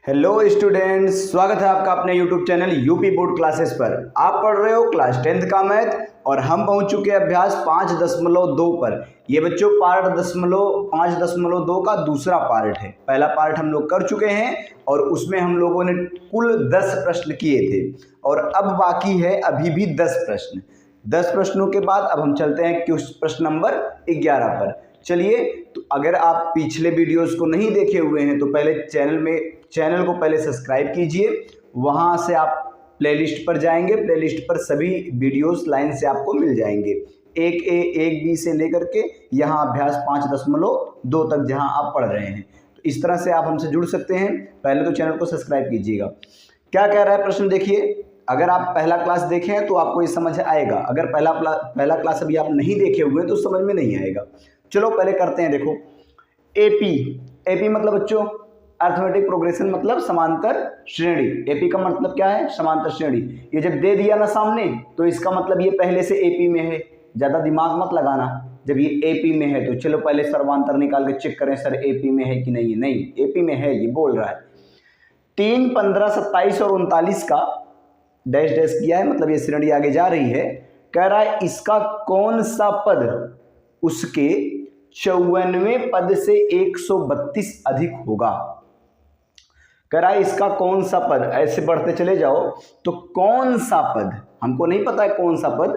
Hello students, स्वागत है आपका अपने YouTube channel UP board classes पर। आप पढ़ रहे हो क्लास 10th का मैथ और हम पहुंच चुके हैं अभ्यास 5.2 पर। ये बच्चों पार्ट 5.2 का दूसरा पार्ट है। पहला पार्ट हम लोग कर चुके हैं और उसमें हम लोगों ने कुल 10 प्रश्न किए थे और अब बाकी है अभी भी 10 प्रश्न। 10 प्रश्नों के बाद अब हम चलते हैं प्रश्न नंबर 11 पर। चलिए, तो अगर आप पिछले वीडियोस को नहीं देखे हुए हैं तो पहले चैनल को पहले सब्सक्राइब कीजिए। वहां से आप प्लेलिस्ट पर जाएंगे, प्लेलिस्ट पर सभी वीडियोस लाइन से आपको मिल जाएंगे, 1A 1B से लेकर के यहाँ अभ्यास 5.2 तक जहां आप पढ़ रहे हैं। तो इस तरह से आप हमसे जुड़ सकते हैं। पहले तो चैनल को सब्सक्राइब कीजिएगा। क्या कह रहा है प्रश्न देखिए। अगर आप पहला क्लास देखें तो आपको ये समझ आएगा, अगर पहला क्लास अभी आप नहीं देखे हुए हैं तो समझ में नहीं आएगा। चलो पहले करते हैं। देखो, एपी मतलब बच्चों अर्थमेटिक प्रोग्रेशन, मतलब समांतर श्रेणी। एपी का मतलब क्या है? समांतर श्रेणी। ये जब दे दिया ना सामने तो इसका मतलब ये पहले से एपी में है। ज्यादा दिमाग मत लगाना। जब ये एपी में है तो चलो पहले सर्वांतर निकाल के चेक करें, सर एपी में है कि नहीं है। नहीं, एपी में है, ये बोल रहा है। 3, 15, 27 और 39 का डैश डैश किया है, मतलब ये श्रेणी आगे जा रही है। कह रहा है इसका कौन सा पद उसके 54वें पद से 132 अधिक होगा। कह रहा है इसका कौन सा पद, ऐसे बढ़ते चले जाओ तो कौन सा पद, हमको नहीं पता है कौन सा पद,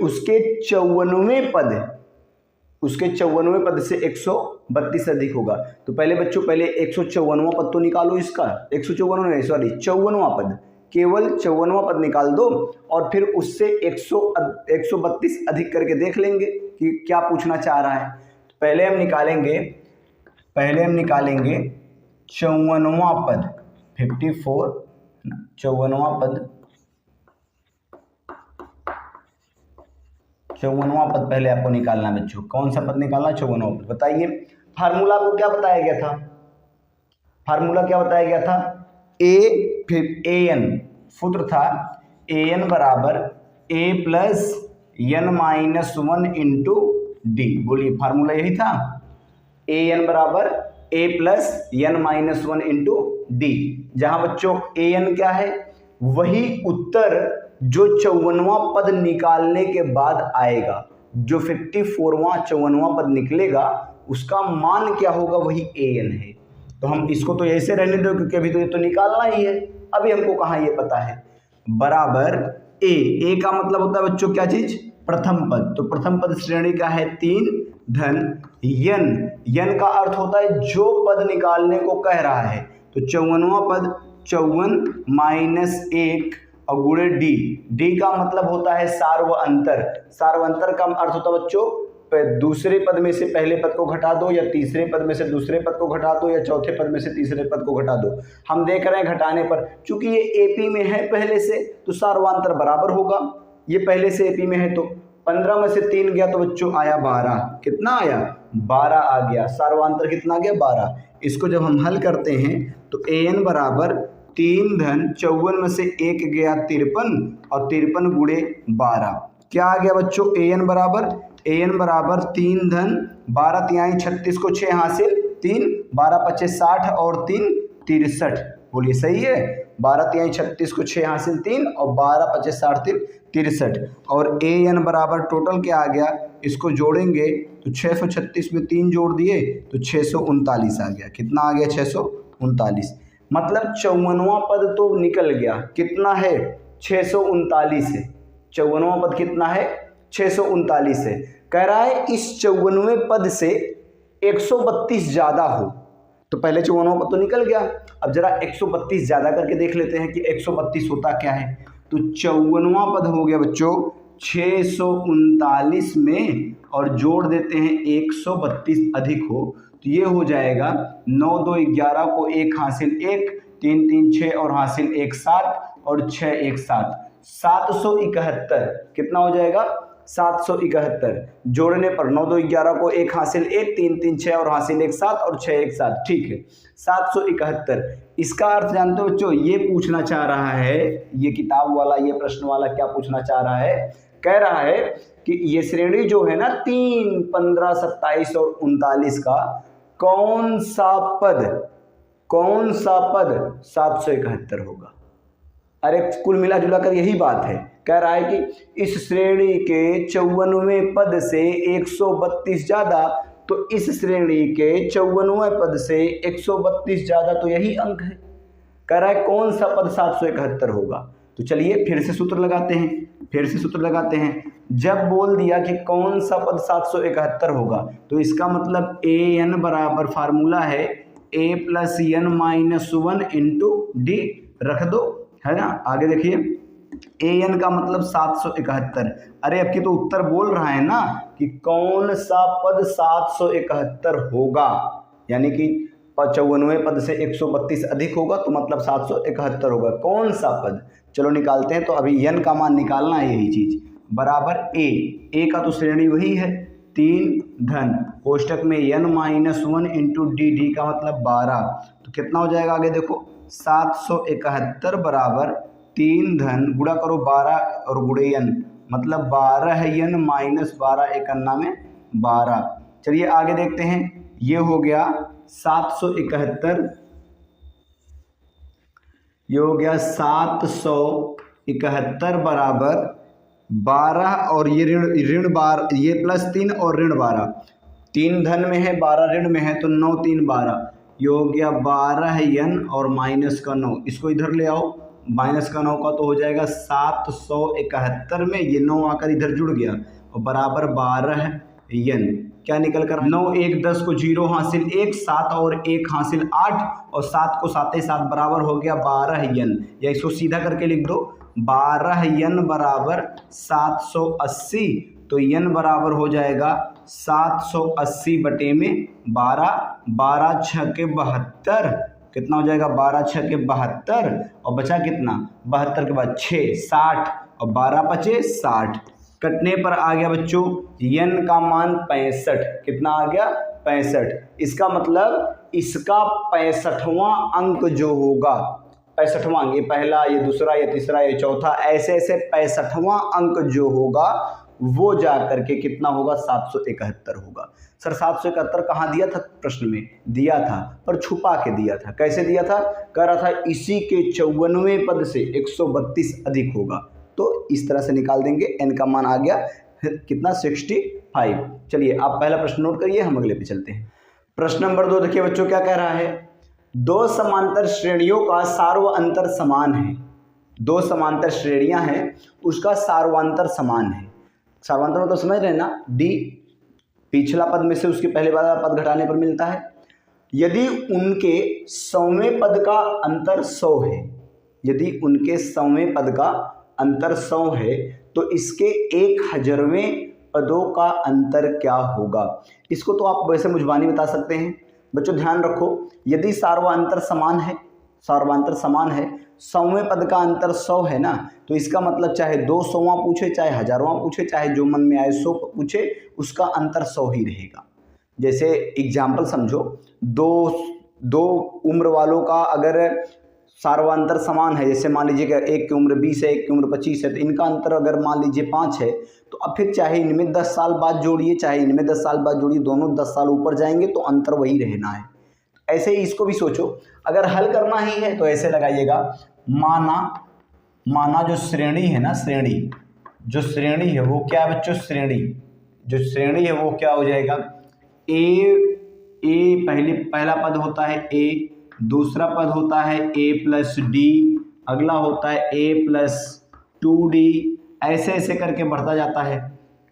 उसके 54वें पद से 132 अधिक होगा। तो पहले बच्चों पहले 154वां पद तो निकालो इसका, 54वां पद, केवल 54वां पद निकाल दो और फिर उससे 132 अधिक करके देख लेंगे कि क्या पूछना चाह रहा है। तो पहले हम निकालेंगे 54वां पद, 54, 54वां पद पहले आपको निकालना है बच्चों। कौन सा पद निकालना? 54वां पद। बताइए फार्मूला को क्या बताया गया था? फार्मूला क्या बताया गया था? फिर an, सूत्र था an बराबर a plus n-1 into D. बोलिए फार्मूला यही था, an बराबर a plus n-1 into D. जहां बच्चों an क्या है? वही उत्तर जो 54वां पद निकालने के बाद आएगा। जो 54वां पद निकलेगा उसका मान क्या होगा? वही an है। तो हम इसको तो ऐसे रहने दो क्योंकि अभी तो ये तो निकालना ही है, अभी हमको कहाँ ये पता है। बराबर ए का मतलब होता है बच्चों क्या चीज? प्रथम पद। तो प्रथम पद श्रेणी का है 3 धन यन का अर्थ होता है जो पद निकालने को कह रहा है। तो 54वां पद 54 माइनस 1 और गुणे डी का मतलब होता है सार्व अंतर। सार्व अंतर का अर्थ होता है बच्चों दूसरे पद में से पहले पद को घटा दो, या तीसरे पद में से दूसरे पद को घटा दो, या चौथे पद में से तीसरे पद को घटा दो। हम देख रहे हैं घटाने पर, चूंकि ये एपी में है पहले से तो सार्वांतर बराबर होगा। ये पहले से एपी में है तो 15 में से 3 गया तो बच्चों आया 12। कितना आया? 12 आ गया। सार्वांतर कितना आ गया? 12। इसको जब हम हल करते हैं तो an बराबर 3 धन 54 में से 1 गया 53 और 53 गुणे 12 क्या आ गया बच्चों? an बराबर 3 धन 12 तिहाई 36 को 6 हासिल 3, 12 पच्चे 60 और 3 63। बोलिए सही है? 12 तिहाई 36 को 6 हासिल 3 और 12 पच्चे 60 3 63। और an बराबर टोटल क्या आ गया? इसको जोड़ेंगे तो 636 में 3 जोड़ दिए तो 639 आ गया। कितना आ गया? 639। मतलब 54वां पद तो निकल गया। कितना है? 639 है। 54वां पद कितना है? 639 है। कह रहा है इस 54वें पद से 132 ज्यादा हो। तो पहले 54वां पद तो निकल गया, अब जरा 132 ज्यादा करके देख लेते हैं कि 132 होता क्या है। तो 54वां पद हो गया बच्चों 639 में और जोड़ देते हैं 132 अधिक हो तो ये हो जाएगा 9 2 11 को 1 हासिल 1, 3 3 6 और हासिल 1 7 और 6 1 7, 771। कितना हो जाएगा? 771। जोड़ने पर 9 2 11 को 1 हासिल 1, 3 3 6 और हासिल 1 7 और 6 1 7। ठीक है, 771। इसका अर्थ जानते हो बच्चों? ये पूछना चाह रहा है, ये किताब वाला, ये प्रश्न वाला क्या पूछना चाह रहा है? कह रहा है कि ये श्रेणी जो है ना 3, 15, 27 और 39 का कौन सा पद कौन सा पद 771 होगा। अरे कुल मिला जुला कर यही बात है, कह रहा है कि इस श्रेणी के 54वें पद से 132 ज़्यादा, तो इस श्रेणी के 54वें पद से 132 ज़्यादा, तो यही अंक है। कह रहा है कौन सा पद 771 होगा। तो चलिए फिर से सूत्र लगाते हैं, जब बोल दिया कि कौन सा पद 771 होगा, तो इसका मतलब ए एन बराबर फार्मूला है a plus n minus 1 into d, रख दो, है ना। आगे देखिए ए एन का मतलब 771। अरे अब की तो उत्तर बोल रहा है ना कि कौन सा पद 771 होगा, यानी कि 54वें पद से 132 अधिक होगा, तो मतलब 771 होगा। कौन सा पद, चलो निकालते हैं। तो अभी n का मान निकालना है, यही चीज बराबर a का तो श्रेणी वही है 3 धन कोष्टक में n माइनस 1 इंटू डी का मतलब 12, तो कितना हो जाएगा आगे देखो 771 बराबर 3 धन गुणा करो 12 और गुणे n, मतलब 12 है n माइनस 12 एकन्ना में 12। चलिए आगे देखते हैं, ये हो गया 771, ये हो गया 771 बराबर 12 और ये ऋण 12, ये प्लस 3 और ऋण 12, 3 धन में है 12 ऋण में है, तो 9 3 12, ये हो गया 12 है n और माइनस का 9, इसको इधर ले आओ, माइनस का 9 का तो हो जाएगा 771 में ये 9 आकर इधर जुड़ गया और बराबर 12 n, क्या निकल कर 9 1 10 को 0 हासिल 1, 7 और 1 हासिल 8 और 7 को 7 7 बराबर हो गया 12 n, या इसको सीधा करके लिख दो 12 n बराबर 780, तो n बराबर हो जाएगा 780 बटे में 12, 12 6 के 72, कितना हो जाएगा 12 6 के 72 और बचा कितना 72 के बाद 6 60 और 12 बचे 60, कटने पर आ गया बच्चों n का मान 65, कितना आ गया 65। इसका मतलब इसका 65वां अंक जो होगा, 65वां अंक, ये पहला ये दूसरा ये तीसरा ये चौथा, ऐसे ऐसे 65वां अंक जो होगा वो जा करके कितना होगा 771 होगा। सर 771 कहाँ दिया था, प्रश्न में दिया था पर छुपा के दिया था। कैसे दिया था, कह रहा था इसी के 54वें पद से 132 अधिक होगा, तो इस तरह से निकाल देंगे। n का मान आ गया फिर कितना 65। चलिए आप पहला प्रश्न नोट करिए, हम अगले पे चलते हैं। प्रश्न नंबर 2 देखिए बच्चों क्या कह रहा है, दो समांतर श्रेणियों का सार्वअंतर समान है। दो समांतर श्रेणियां हैं, उसका सार्वअंतर समान है। सार्वअंतर मतलब समझ रहे हैं ना, d पिछला पद में से उसके पहले वाला पद घटाने पर मिलता है। यदि उनके 100वें पद का अंतर 100 है, यदि उनके 100वें पद का अंतर 100 है, तो इसके 1000वें पदों का अंतर क्या होगा। इसको तो आप वैसे मुझबानी बता सकते हैं। बच्चों ध्यान रखो, यदि सार्वअंतर समान है, सार्वअंतर समान है, 100वें पद का अंतर 100 है ना, तो इसका मतलब चाहे 200वां पूछे, चाहे 1000वां पूछे, चाहे जो मन में आए 100 पूछे, उसका अंतर 100 ही रहेगा। जैसे एग्जाम्पल समझो, दो उम्र वालों का अगर सार्वअंतर समान है, जैसे मान लीजिए कि एक की उम्र 20 है, एक की उम्र 25 है, तो इनका अंतर अगर मान लीजिए 5 है, तो अब फिर चाहे इनमें 10 साल बाद जोड़िए, चाहे इनमें 10 साल बाद जोड़िए, दोनों 10 साल ऊपर जाएंगे तो अंतर वही रहना है। ऐसे ही इसको भी सोचो, अगर हल करना ही है तो ऐसे लगाइएगा, माना जो श्रेणी है ना, श्रेणी जो श्रेणी है वो क्या है बच्चों, श्रेणी जो श्रेणी है वो क्या हो जाएगा, ए पहला पद होता है a, दूसरा पद होता है a प्लस डी, अगला होता है a प्लस 2d, ऐसे ऐसे करके बढ़ता जाता है।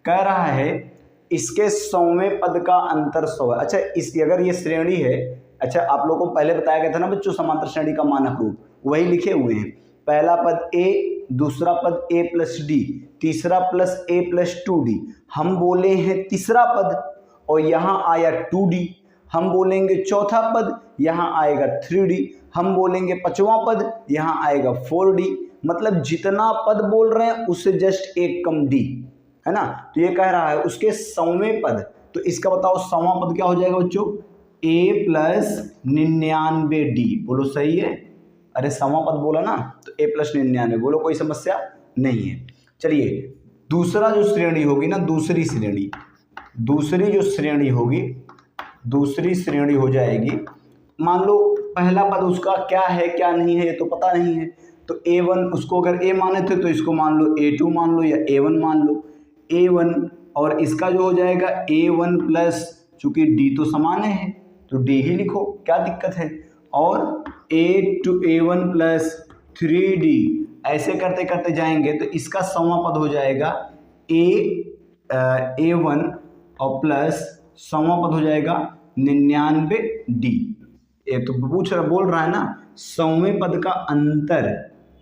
कह रहा है इसके 100वें पद का अंतर 100 है। अच्छा अगर ये श्रेणी है, अच्छा आप लोगों को पहले बताया गया था ना बच्चों समांतर श्रेणी का मानक रूप, वही लिखे हुए हैं। पहला पद a, दूसरा पद a प्लस डी, तीसरा प्लस a प्लस 2d। हम बोले हैं तीसरा पद और यहाँ आया 2d, हम बोलेंगे चौथा पद, यहाँ आएगा 3d, हम बोलेंगे पांचवा पद, यहाँ आएगा 4d। मतलब जितना पद बोल रहे हैं उससे जस्ट एक कम d, है ना। तो ये कह रहा है उसके 100वें पद, तो इसका बताओ 100वां पद क्या हो जाएगा बच्चों, a प्लस 99d। बोलो सही है, अरे 100वां पद बोला ना, तो a प्लस 99, बोलो कोई समस्या नहीं है। चलिए दूसरा जो श्रेणी होगी ना, दूसरी जो श्रेणी होगी, दूसरी श्रेणी हो जाएगी, मान लो पहला पद उसका क्या है क्या नहीं है ये तो पता नहीं है, तो a1 उसको अगर a माने थे तो इसको मान लो a2 मान लो या a1 मान लो a1, और इसका जो हो जाएगा a1 प्लस, चूंकि d तो समान है तो d ही लिखो, क्या दिक्कत है, और a1 प्लस 3d, ऐसे करते करते जाएंगे तो इसका सौवां पद हो जाएगा a1 और प्लस सौवां पद हो जाएगा 99d। ये तो बोल रहा है ना, सौवें पद का अंतर,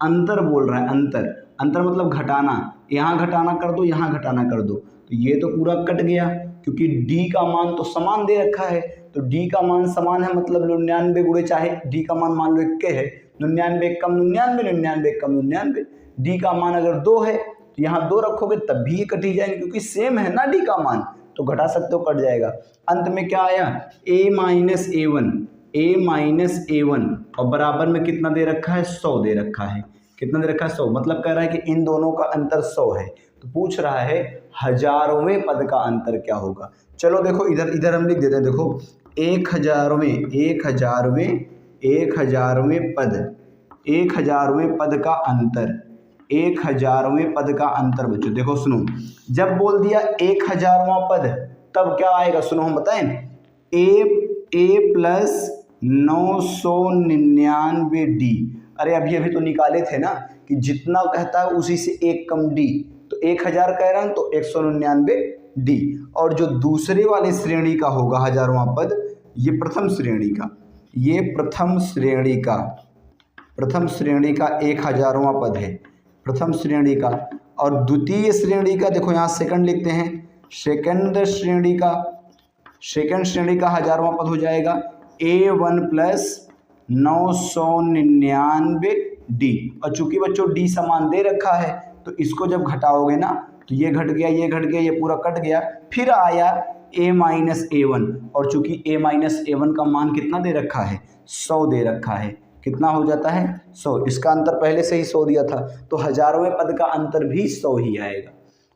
अंतर बोल रहा है, अंतर, अंतर मतलब घटाना, यहाँ घटाना कर दो यहाँ घटाना कर दो, तो ये तो पूरा कट गया क्योंकि d का मान तो समान दे रखा है, तो d का मान समान है मतलब 99 गुणे, चाहे d का मान मान लो 1 है, 99 कम 99, 99 कम 99, d का मान अगर 2 है तो यहाँ 2 रखोगे तब भी ये कट ही जाएंगे क्योंकि सेम है ना d का मान, तो घटा सकते हो, कट जाएगा। अंत में क्या आया, a माइनस a1 और बराबर में कितना दे रखा है, 100 दे रखा है, कितना दे रखा है 100, मतलब कह रहा है कि इन दोनों का अंतर 100 है, तो पूछ रहा है हजारवें पद का अंतर क्या होगा। चलो देखो इधर इधर हम लिख देते हैं, देखो 1000वें पद का अंतर, 1000वें पद का अंतर बच्चों देखो सुनो, जब बोल दिया 1000वां पद तब क्या आएगा, सुनो हम बताएं, a प्लस 999d, अरे अभी तो निकाले थे ना कि जितना कहता है उसी से एक कम d, तो 1000 कह रहा हूं तो 199d, और जो दूसरे वाले श्रेणी का होगा हजारवां पद, ये प्रथम श्रेणी का, ये प्रथम श्रेणी का 1000वां पद है, प्रथम श्रेणी का, और द्वितीय श्रेणी का देखो यहाँ सेकंड लिखते हैं, सेकंड श्रेणी का हजारवां पद हो जाएगा a1 प्लस 999d, और चूंकि बच्चों d समान दे रखा है तो इसको जब घटाओगे ना तो ये घट गया, ये घट गया, ये पूरा कट गया, फिर आया a माइनस a1, और चूंकि a माइनस a1 का मान कितना दे रखा है, 100 दे रखा है, कितना हो जाता है 100, इसका अंतर पहले से ही 100 दिया था, तो हजारवें पद का अंतर भी 100 ही आएगा।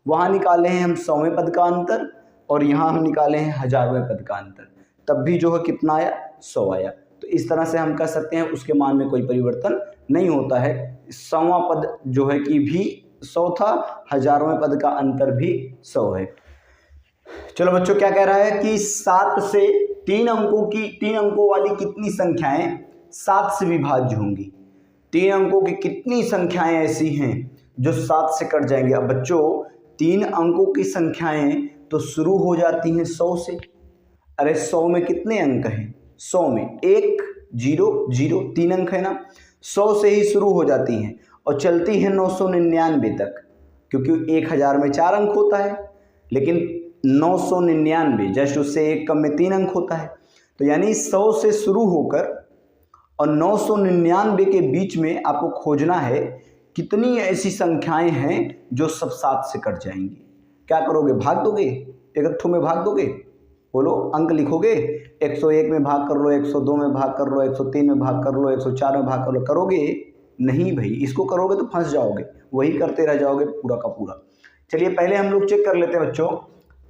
वहाँ निकाले हैं हम 100वें पद का अंतर और यहाँ हम निकाले हैं हजारवें पद का अंतर, तब भी जो है कितना आया, 100 आया। तो इस तरह से हम कह सकते हैं उसके मान में कोई परिवर्तन नहीं होता है, 100वां पद जो है कि भी 100 था, हजारवें पद का अंतर भी 100 है। चलो बच्चों क्या कह रहा है कि 7 से 3 अंकों वाली कितनी संख्याएं 7 से विभाज्य होंगी, 3 अंकों की कितनी संख्याएं ऐसी हैं जो 7 से कट जाएंगे। अब बच्चों 3 अंकों की संख्याएं तो शुरू हो जाती हैं 100 से, अरे 100 में कितने अंक हैं, 100 में 1 0 0 3 अंक है ना, 100 से ही शुरू हो जाती हैं और चलती है 999 तक, क्योंकि 1000 में 4 अंक होता है, लेकिन 999 जस्ट उससे एक कम में 3 अंक होता है, तो यानी 100 से शुरू होकर और 999 के बीच में आपको खोजना है कितनी ऐसी संख्याएं हैं जो सब 7 से कट जाएंगी। क्या करोगे, भाग दोगे, एक अट्ठों में भाग दोगे, बोलो अंक लिखोगे, 101 में भाग कर लो, 102 में भाग कर लो, 103 में भाग कर लो, 104 में भाग कर लो, करोगे नहीं भाई, इसको करोगे तो फंस जाओगे, वही करते रह जाओगे पूरा का पूरा। चलिए पहले हम लोग चेक कर लेते हैं बच्चों,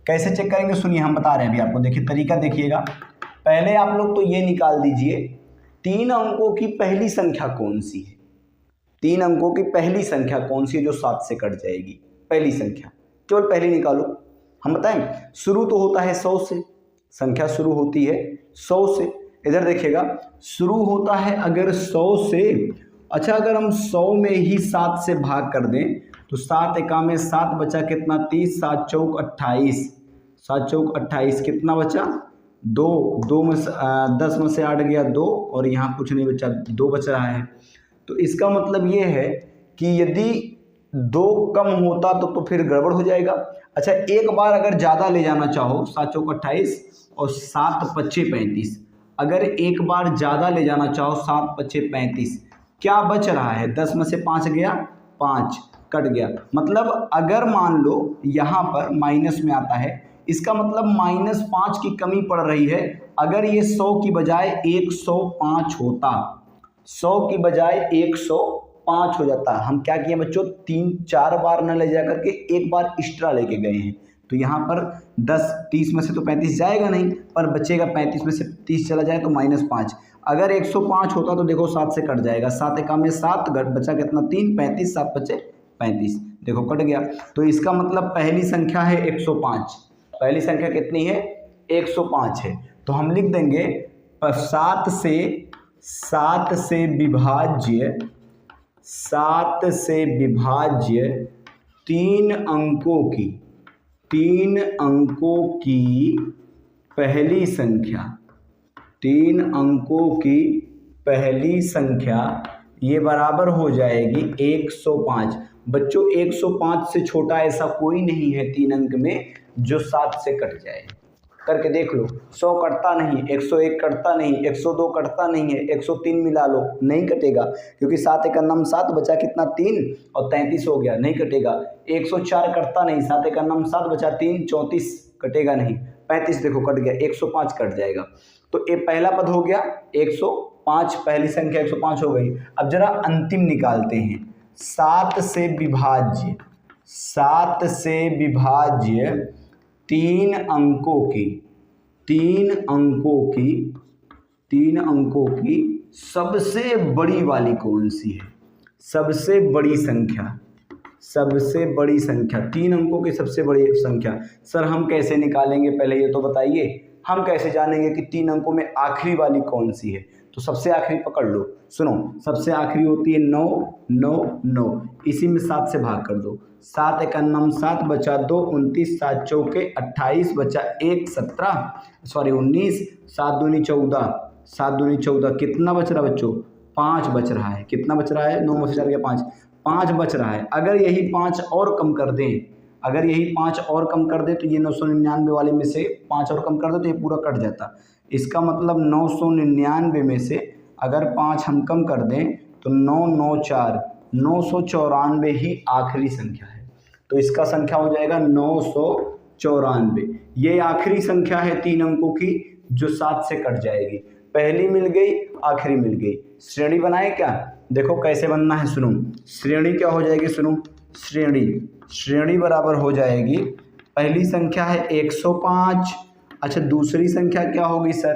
कैसे चेक करेंगे सुनिए, हम बता रहे हैं अभी आपको, देखिए तरीका देखिएगा। पहले आप लोग तो ये निकाल दीजिए 3 अंकों की पहली संख्या कौन सी है, 3 अंकों की पहली संख्या कौन सी है जो 7 से कट जाएगी, पहली संख्या केवल पहली निकालो। हम बताएं शुरू तो होता है 100 से, संख्या शुरू होती है 100 से, इधर देखिएगा शुरू होता है अगर 100 से, अच्छा अगर हम 100 में ही 7 से भाग कर दें तो 7 एका में 7 बचा कितना 30, 7 चौक 28, 7 चौक 28 कितना बचा 2 में 10 में से 8 गया 2 और यहाँ कुछ नहीं बचा 2 बच रहा है। तो इसका मतलब ये है कि यदि 2 कम होता तो फिर गड़बड़ हो जाएगा। अच्छा एक बार अगर ज़्यादा ले जाना चाहो 7 चौक 28 और 7 पच्चे 35, अगर एक बार ज़्यादा ले जाना चाहो 7 पच्चे 35, क्या बच रहा है 10 में से 5 गया 5 कट गया, मतलब अगर मान लो यहाँ पर माइनस में आता है, इसका मतलब -5 की कमी पड़ रही है। अगर ये 100 की बजाय 105 होता, 100 की बजाय 105 हो जाता, हम क्या किए बच्चों 3-4 बार न ले जा करके एक बार एक्स्ट्रा लेके गए हैं, तो यहाँ पर 10 30 में से तो 35 जाएगा नहीं, पर बचेगा 35 में से 30 चला जाए तो -5। अगर 105 होता तो देखो 7 से कट जाएगा, 7 एका में 7, बचा कितना 3, 35, 7 बचे 35, देखो कट गया। तो इसका मतलब पहली संख्या है 105, पहली संख्या कितनी है 105 है। तो हम लिख देंगे 7 से विभाज्य 3 अंकों की पहली संख्या, ये बराबर हो जाएगी 105। बच्चों 105 से छोटा ऐसा कोई नहीं है 3 अंक में जो 7 से कट जाए। करके देख लो, 100 कटता नहीं, 101 कटता नहीं, 102 कटता नहीं है, 103 मिला लो, नहीं कटेगा, क्योंकि 7 एका नाम 7, बचा कितना 3 और 33 हो गया, नहीं कटेगा। 104 कटता नहीं, 7 एका नाम 7, बचा 3, 34 कटेगा नहीं, 35 देखो कट गया, 105 कट जाएगा। तो ये पहला पद हो गया 105, पहली संख्या 105 हो गई। अब जरा अंतिम निकालते हैं, 7 से विभाज्य 3 अंकों की सबसे बड़ी वाली कौन सी है? सबसे बड़ी संख्या 3 अंकों की सबसे बड़ी संख्या। सर हम कैसे निकालेंगे, पहले ये तो बताइए, हम कैसे जानेंगे कि 3 अंकों में आखिरी वाली कौन सी है? तो सबसे आखिरी पकड़ लो, सुनो, सबसे आखिरी होती है 9 9 9, इसी में 7 से भाग कर दो, 7 एका नाम 7, बचा 2, 29, 7 चौके 28, बचा 1 19, 7 दूनी 14, कितना बच रहा बच्चों? 5 बच रहा है। कितना बच रहा है? 9 में से 4 गया 5 बच रहा है। अगर यही 5 और कम कर दें, तो ये 999 वाले में से 5 और कम कर दे तो ये पूरा कट जाता। इसका मतलब 999 में से अगर 5 हम कम कर दें तो 994 ही आखिरी संख्या है। तो इसका संख्या हो जाएगा 994। ये आखिरी संख्या है 3 अंकों की जो 7 से कट जाएगी। पहली मिल गई, आखिरी मिल गई। श्रेणी बनाए क्या? देखो कैसे बनना है, सुनो। श्रेणी क्या हो जाएगी, सुनो। श्रेणी बराबर हो जाएगी, पहली संख्या है 105। अच्छा, दूसरी संख्या क्या होगी सर?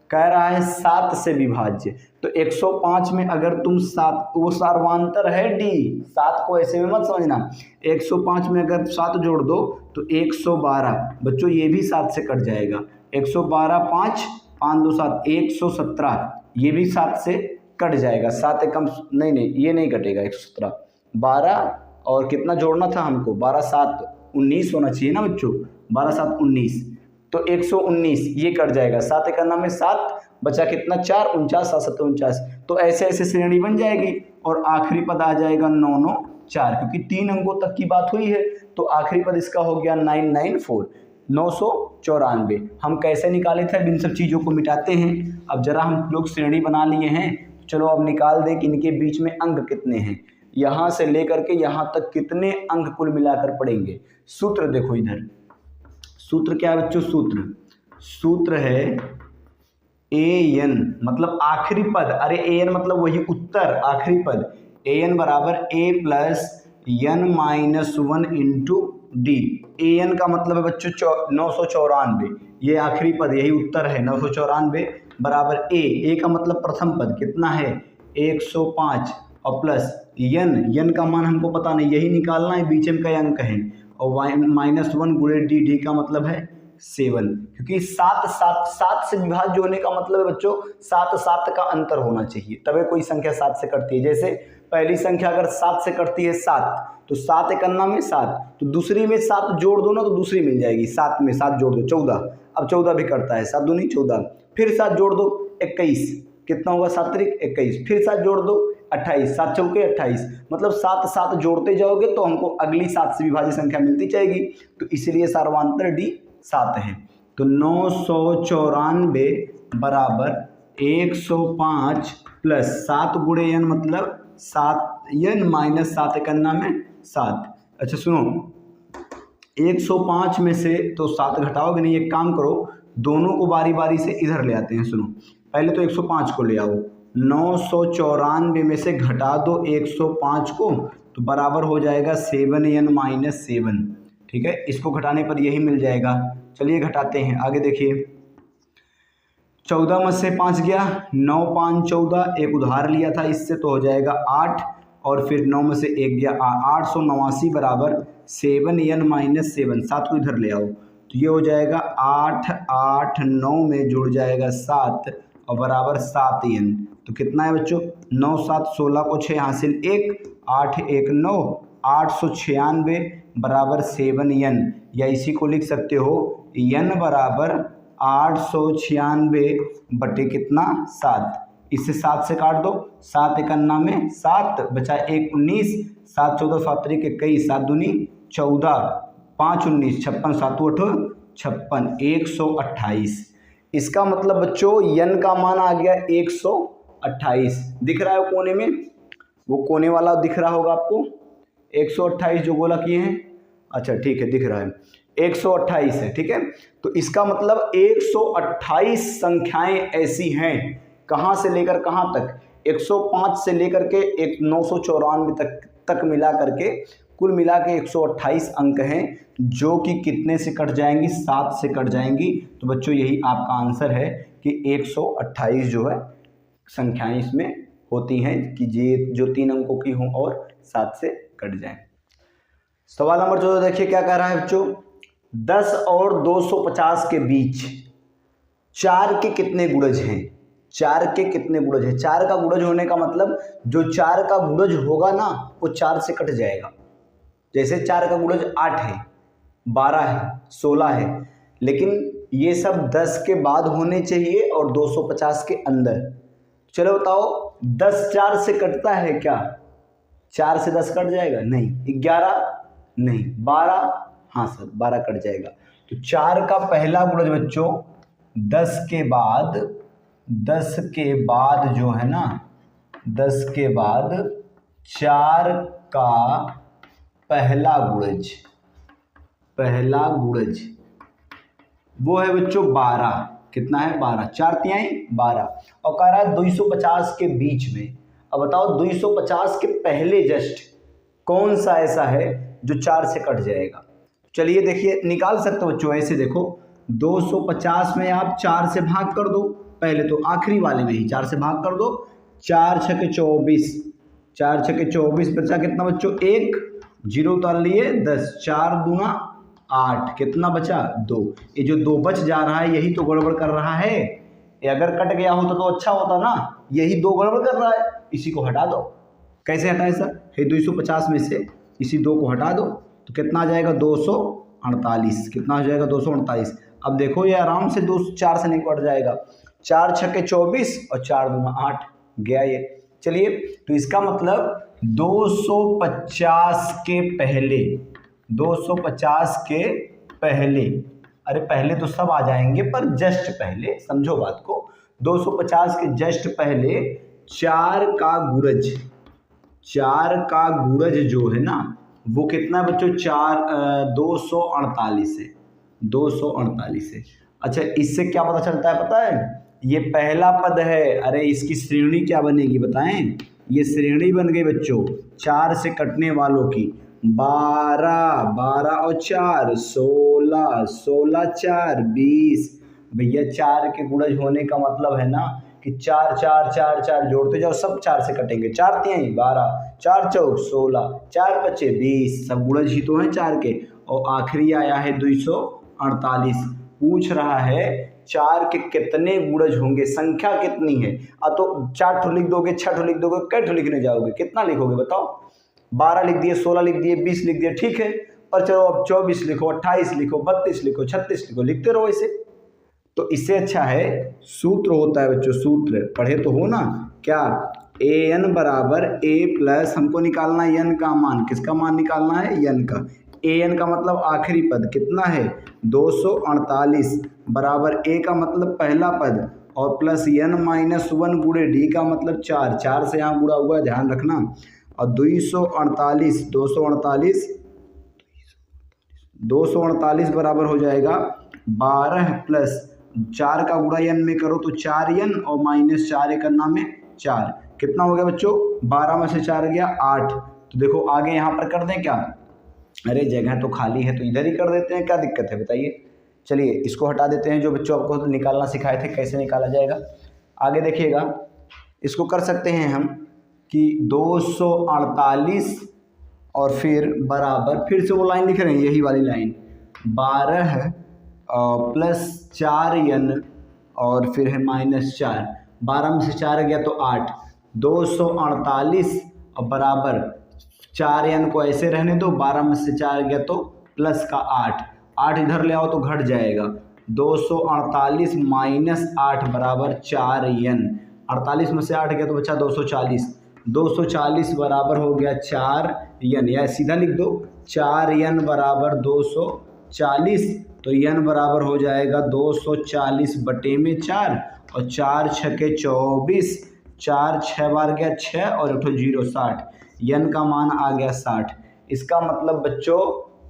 कह रहा है 7 से विभाज्य, तो 105 में अगर तुम 7, वो सार्वांतर है डी, 7 को ऐसे में मत समझना। 105 में अगर 7 जोड़ दो तो 112, बच्चों ये भी 7 से कट जाएगा। 112 5 5 2 7 117, ये भी 7 से कट जाएगा। 7 एकम नहीं ये नहीं कटेगा। 117 12 और कितना जोड़ना था हमको? 12 7 19 होना चाहिए ना बच्चों, 12 7 19, तो 119 ये कट जाएगा। 7 एका नाम में 7, बचा कितना 4 49 7 7 49। तो ऐसे ऐसे श्रेणी बन जाएगी और आखिरी पद आ जाएगा 994, क्योंकि 3 अंकों तक की बात हुई है। तो आखिरी पद इसका हो गया 994, 994। हम कैसे निकाले थे? अब इन सब चीज़ों को मिटाते हैं। अब जरा हम लोग श्रेणी बना लिए हैं, चलो अब निकाल दें कि इनके बीच में अंक कितने हैं। यहाँ से लेकर के यहाँ तक कितने अंक कुल मिलाकर पड़ेंगे। सूत्र देखो इधर, सूत्र क्या है बच्चों? सूत्र है an, मतलब आखिरी पद। अरे an मतलब वही उत्तर, आखिरी पद। an बराबर a plus n minus 1 into D. an का मतलब है बच्चों 994, ये आखिरी पद, यही उत्तर है 994 बराबर a का मतलब प्रथम पद कितना है 105 और प्लस n का मान हमको पता नहीं, यही निकालना है, बीच में कई अंक हैं, और -1 गुणे डी का मतलब है 7, क्योंकि 7 से विभाज्य होने का मतलब है बच्चों 7 का अंतर होना चाहिए, तभी कोई संख्या 7 से कटती है। जैसे पहली संख्या अगर 7 से कटती है 7, तो 7 एकन्ना में 7, तो दूसरी में 7 जोड़ दो ना तो दूसरी मिल जाएगी। 7 में 7 जोड़ दो 14, अब 14 भी कटता है, 7 दूनी 14, फिर 7 जोड़ दो 21, कितना होगा 7 त्रिक 21, फिर 7 जोड़ दो 28, 7 चौके 28, मतलब 7 जोड़ते जाओगे तो हमको अगली 7 से विभाज्य संख्या मिलती जाएगी, तो इसलिए सार्वधातुक डी 7 है। तो 994 बराबर 105 प्लस 7 गुणे n मतलब 7 n माइनस 7 एकन्ना में 7। अच्छा सुनो, 105 में से तो 7 घटाओगे नहीं, एक काम करो दोनों को बारी बारी से इधर ले आते हैं। सुनो, पहले तो 105 को ले आओ, 994 में से घटा दो 105 को, तो बराबर हो जाएगा 7n माइनस 7, ठीक है, इसको घटाने पर यही मिल जाएगा। चलिए घटाते हैं, आगे देखिए 14 में से 5 गया, 9 5 14, एक उधार लिया था इससे तो हो जाएगा 8, और फिर 9 में से 1 गया 889 बराबर 7n-7, 7 को इधर ले आओ तो ये हो जाएगा 8 8 9 में जुड़ जाएगा 7 और बराबर 7n। तो कितना है बच्चों, 9 7 16 को 6 हासिल 1, 8 1 9, 896 बराबर 7n, या इसी को लिख सकते हो n बराबर 896 बटे कितना 7, इससे 7 से काट दो, 7 51 में 7 बचा 1 19, 7 14 7 3 21, 7 दूनी 14, 5 19 56, 7 8 56, 128। इसका मतलब बच्चों n का मान आ गया 128, दिख रहा है कोने में, वो कोने वाला दिख रहा होगा आपको 128 जो गोला किए हैं, अच्छा ठीक है दिख रहा है 128 है, ठीक है। तो इसका मतलब 128 संख्याएं ऐसी हैं, कहाँ से लेकर कहाँ तक, 105 से लेकर के 994 तक मिला करके कुल मिला के 128 अंक हैं, जो कि कितने से कट जाएंगी, 7 से कट जाएंगी। तो बच्चों यही आपका आंसर है कि 128 जो है संख्याएं इसमें होती हैं कि ये जो 3 अंकों की हों और 7 से कट जाएं। सवाल नंबर 14 देखिए क्या कह रहा है बच्चों, 10 और 250 के बीच 4 के कितने गुणज हैं, 4 के कितने गुणज हैं। 4 का गुणज होने का मतलब जो 4 का गुणज होगा ना वो 4 से कट जाएगा। जैसे 4 का गुणज 8 है, 12 है, 16 है, लेकिन ये सब 10 के बाद होने चाहिए और 250 के अंदर। चलो बताओ 10 4 से कटता है क्या, 4 से 10 कट जाएगा नहीं, 11 नहीं, 12 हाँ सर 12 कट जाएगा। तो 4 का पहला गुणज बच्चों 10 के बाद जो है ना, 10 के बाद 4 का पहला गुणज वो है बच्चों 12, कितना है 12, 4 तिहाई 12, और कह रहा है 250 के बीच में। अब बताओ 250 के पहले जस्ट कौन सा ऐसा है जो 4 से कट जाएगा। चलिए देखिए निकाल सकते हो बच्चों, ऐसे देखो 250 में आप 4 से भाग कर दो, पहले तो आखिरी वाले में ही 4 से भाग कर दो, 4 छके 24, 4 छके 24 बचा कितना बच्चों 1, 0 उतार लिए 10, 4 दूना 8, कितना बचा 2। ये जो 2 बच जा रहा है यही तो गड़बड़ कर रहा है, ये अगर कट गया होता तो अच्छा होता ना, यही 2 गड़बड़ कर रहा है, इसी को हटा दो। कैसे हटाए सर, ये 250 में से इसी 2 को हटा दो तो कितना आ जाएगा 248, कितना हो जाएगा 248। अब देखो ये आराम से 4 से नहीं कट जाएगा, 4 छके 24 और 4 दूना 8 गया ये। चलिए तो इसका मतलब 250 के पहले, 250 के पहले, अरे पहले तो सब आ जाएंगे पर जस्ट पहले समझो बात को, 250 के जस्ट पहले 4 का गुणज जो है ना वो कितना है बच्चों 248 है, 248 है। अच्छा इससे क्या पता चलता है पता है, ये पहला पद है, अरे इसकी श्रेणी क्या बनेगी बताएं, ये श्रेणी बन गई बच्चों 4 से कटने वालों की, 12 12 और 4 16, 16 4 20। भैया 4 के गुणज होने का मतलब है ना कि 4 4 4 4 जोड़ते जाओ, सब 4 से कटेंगे, 4 तिहाई 12, 4 चौक 16, 4 पचे 20, सब गुणज ही तो हैं 4 के। और आखिरी आया है 248, पूछ रहा है 4 के कितने गुणज होंगे, संख्या कितनी है। तो 4 ठो लिख दोगे, 6 ठो लिख दोगे, कै ठो लिखने जाओगे, कितना लिखोगे बताओ, 12 लिख दिए, 16 लिख दिए, 20 लिख दिए, ठीक है, पर चलो अब 24 लिखो, 28 लिखो, 32 लिखो, 36 लिखो, लिखते रहो ऐसे। तो इससे अच्छा है सूत्र होता है बच्चों, सूत्र पढ़े तो हो ना क्या, an बराबर a प्लस, हमको निकालना है n का मान, किसका मान निकालना है n का, an का मतलब आखिरी पद कितना है 248 बराबर a का मतलब पहला पद और प्लस n-1 गुणे d का मतलब 4, 4 से यहाँ गुणा हुआ है ध्यान रखना, और 248 बराबर हो जाएगा 12 प्लस 4 का गुणा n में करो तो 4n और माइनस 4 एक अन्ना में 4, कितना हो गया बच्चों 12 में से 4 गया 8। तो देखो आगे यहाँ पर कर दें क्या, अरे जगह तो खाली है तो इधर ही कर देते हैं, क्या दिक्कत है बताइए। चलिए इसको हटा देते हैं, जो बच्चों आपको निकालना सिखाए थे कैसे निकाला जाएगा। आगे देखिएगा, इसको कर सकते हैं हम कि 248 और फिर बराबर, फिर से वो लाइन लिख रहे हैं यही वाली लाइन, 12 प्लस 4n और फिर है -4, 12 में से 4 गया तो 8, 248 और बराबर 4n को ऐसे रहने दो, 12 में से 4 गया तो प्लस का 8 इधर ले आओ तो घट जाएगा, 248 - 8 बराबर 4n, 48 में से 8 गया तो बचा 240 बराबर हो गया 4n, या सीधा लिख दो 4n बराबर 240, तो n बराबर हो जाएगा 240 बटे में 4 और 4 छके 24, 4 6 बार गया 6 और 8 0 60, n का मान आ गया 60। इसका मतलब बच्चों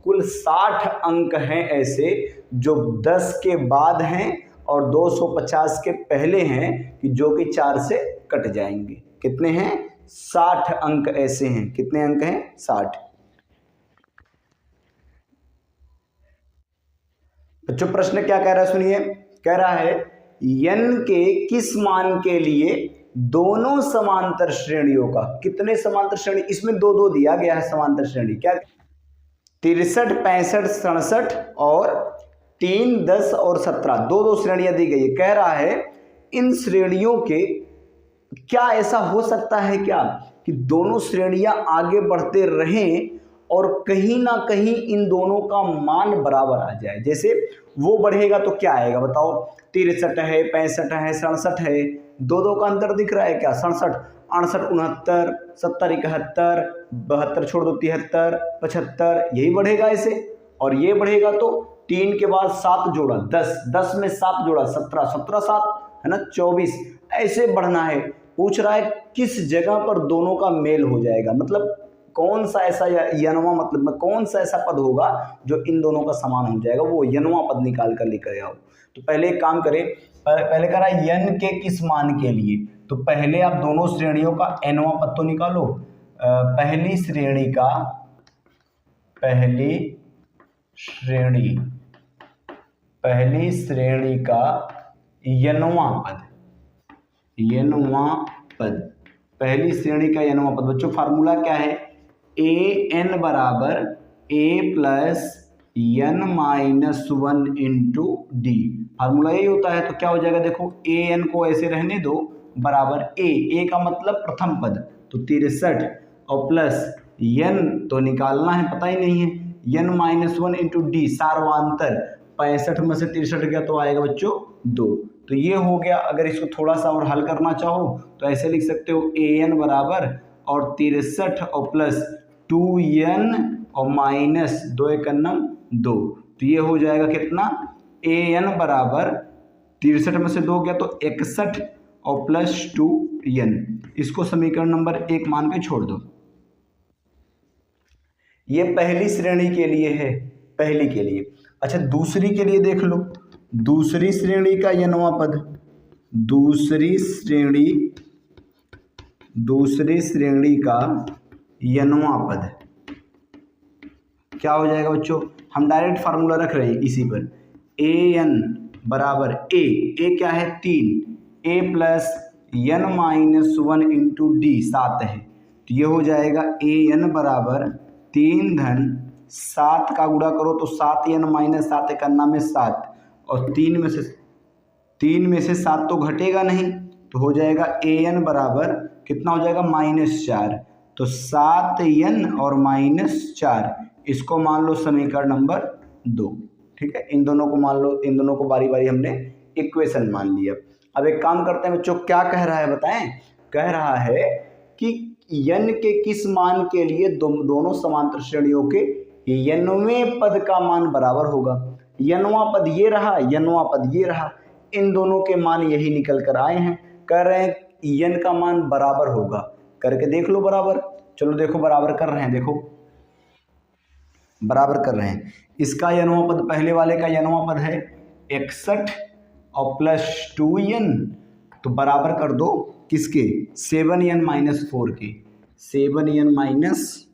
कुल 60 अंक हैं ऐसे जो 10 के बाद हैं और 250 के पहले हैं कि जो कि 4 से कट जाएंगे। कितने हैं? 60 अंक ऐसे हैं। कितने अंक हैं? 60। बच्चों प्रश्न क्या कह रहा है सुनिए, कह रहा है n के किस मान के लिए दोनों समांतर श्रेणियों का, कितने समांतर श्रेणी, इसमें दो दो दिया गया है समांतर श्रेणी, क्या 63 65 67 और 3 10 और 17, दो दो श्रेणियां दी गई है। कह रहा है इन श्रेणियों के क्या ऐसा हो सकता है क्या कि दोनों श्रेणियां आगे बढ़ते रहें और कहीं ना कहीं इन दोनों का मान बराबर आ जाए। जैसे वो बढ़ेगा तो क्या आएगा बताओ, 63 है 65 है 67 है, दो दो का अंतर दिख रहा है क्या, 67 68 69 70 71 72 छोड़ दो 73 75, यही बढ़ेगा ऐसे। और ये बढ़ेगा तो 3 के बाद 7 जोड़ा 10, 10 में 7 जोड़ा 17, 17 7 है ना 24, ऐसे बढ़ना है। पूछ रहा है किस जगह पर दोनों का मेल हो जाएगा, मतलब कौन सा ऐसा यनवा, मतलब में कौन सा ऐसा पद होगा जो इन दोनों का समान हो जाएगा, वो यनवा पद निकाल कर लेकर आओ। तो पहले एक काम करें, पहले कह रहा है यन के किस मान के लिए, तो पहले आप दोनों श्रेणियों का nवां पद तो निकालो। पहली श्रेणी का यनवां पद, पहली श्रेणी का यनवां पद। बच्चों फार्मूला क्या है, an बराबर a plus n minus 1 into D, formula यही होता है। तो क्या हो जाएगा देखो, an को ऐसे रहने दो बराबर a का मतलब प्रथम पद, तो 63 और प्लस n तो निकालना है, पता ही नहीं है, n माइनस 1 इंटू डी सार्वांतर, 65 में से 63 गया तो आएगा बच्चों 2। तो ये हो गया। अगर इसको थोड़ा सा और हल करना चाहो तो ऐसे लिख सकते हो an बराबर और 63 और प्लस 2n और माइनस 2 × 2, तो ये हो जाएगा कितना, an बराबर 63 में से 2 गया तो 61 और प्लस 2n, इसको समीकरण नंबर 1 मान के छोड़ दो। ये पहली श्रेणी के लिए है, पहली के लिए। अच्छा दूसरी के लिए देख लो, दूसरी श्रेणी का यनवा पद, दूसरी श्रेणी का यनवा पद क्या हो जाएगा बच्चों, हम डायरेक्ट फार्मूला रख रहे हैं इसी पर, an बराबर a क्या है 3, a plus n minus 1 into D 7 है, तो ये हो जाएगा an बराबर 3 धन 7 का गुणा करो तो 7n माइनस 7 करना में 7 और 3 में से 7 तो घटेगा नहीं, तो हो जाएगा an बराबर कितना हो जाएगा -4, तो 7n और -4, इसको मान लो समीकरण नंबर 2। ठीक है, इन दोनों को मान लो, इन दोनों को बारी बारी हमने इक्वेशन मान लिया। अब एक काम करते हैं बच्चों, क्या कह रहा है बताएं, कह रहा है कि n के किस मान के लिए दोनों समांतर श्रेणियों के यनवें पद का मान बराबर होगा। यनवा पद ये रहा, यनवा पद ये रहा, इन दोनों के मान यही निकल कर आए हैं। कह रहे हैं n का मान बराबर होगा, करके देख लो बराबर। चलो देखो बराबर कर रहे हैं, देखो बराबर कर रहे हैं। इसका यनवा पद, पहले वाले का यनवा पद है 61 और प्लस 2n, तो बराबर कर दो किसके, 7n माइनस 4 के, 7n माइनस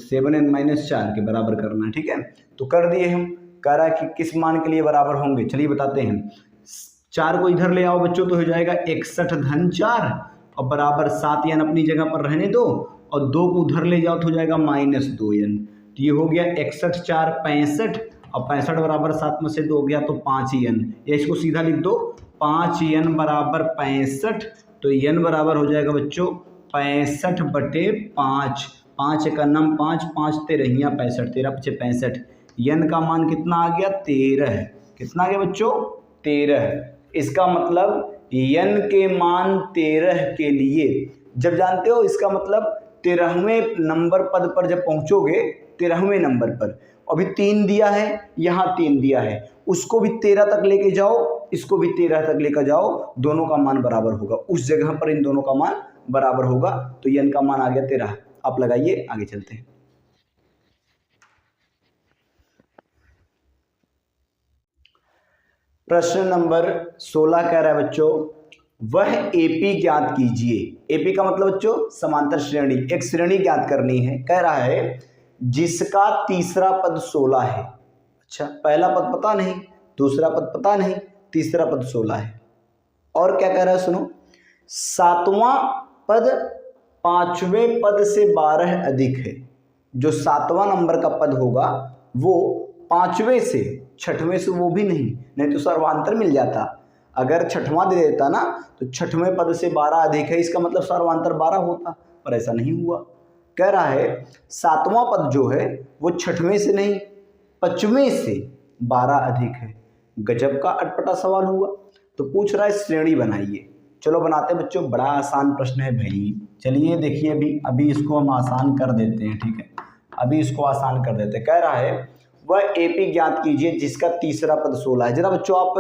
7n-4 के बराबर करना है। ठीक है, तो कर दिए हम। कह रहा है कि किस मान के लिए बराबर होंगे, चलिए बताते हैं। 4 को इधर ले आओ बच्चों, तो हो जाएगा 61-4 और बराबर 7n अपनी जगह पर रहने दो, और 2 को उधर ले जाओ तो हो जाएगा -2n। तो ये हो गया 61-4 65, और 65 बराबर 7 में से 2 गया तो 5n। या इसको सीधा लिख दो 5n बराबर 65, तो n बराबर हो जाएगा बच्चों 65/5। 5 का नम 5, 5 तेरहियाँ 65, 13×5 65। n का मान कितना आ गया 13। कितना आ गया बच्चों 13। इसका मतलब n के मान 13 के लिए, जब जानते हो इसका मतलब 13वें नंबर पद पर जब पहुंचोगे, 13वें नंबर पर अभी 3 दिया है, यहाँ 3 दिया है, उसको भी 13 तक लेके जाओ, इसको भी 13 तक लेकर जाओ, दोनों का मान बराबर होगा। उस जगह पर इन दोनों का मान बराबर होगा, तो n का मान आ गया 13। आप लगाइए, आगे चलते हैं। प्रश्न नंबर 16 कह रहा है बच्चों, वह एपी ज्ञात कीजिए। एपी का मतलब बच्चों समांतर श्रेणी, एक श्रेणी ज्ञात करनी है। कह रहा है जिसका तीसरा पद 16 है। अच्छा, पहला पद पता नहीं, दूसरा पद पता नहीं, तीसरा पद 16 है। और क्या कह रहा है सुनो, 7वां पद 5वें पद से 12 अधिक है। जो 7वां नंबर का पद होगा वो 5वें से, 6वें से वो भी नहीं तो सर्वांतर मिल जाता। अगर 6वां दे देता ना तो 6वें पद से 12 अधिक है, इसका मतलब सर्वांतर 12 होता, पर ऐसा नहीं हुआ। कह रहा है 7वां पद जो है वो 6वें से नहीं 5वें से 12 अधिक है। गजब का अटपटा सवाल हुआ। तो पूछ रहा है श्रेणी बनाइए। चलो बनाते हैं बच्चों, बड़ा आसान प्रश्न है भाई। चलिए देखिए, अभी इसको हम आसान कर देते हैं। ठीक है, अभी इसको आसान कर देते हैं। कह रहा है वह एपी ज्ञात कीजिए जिसका तीसरा पद 16 है। जरा बच्चों आप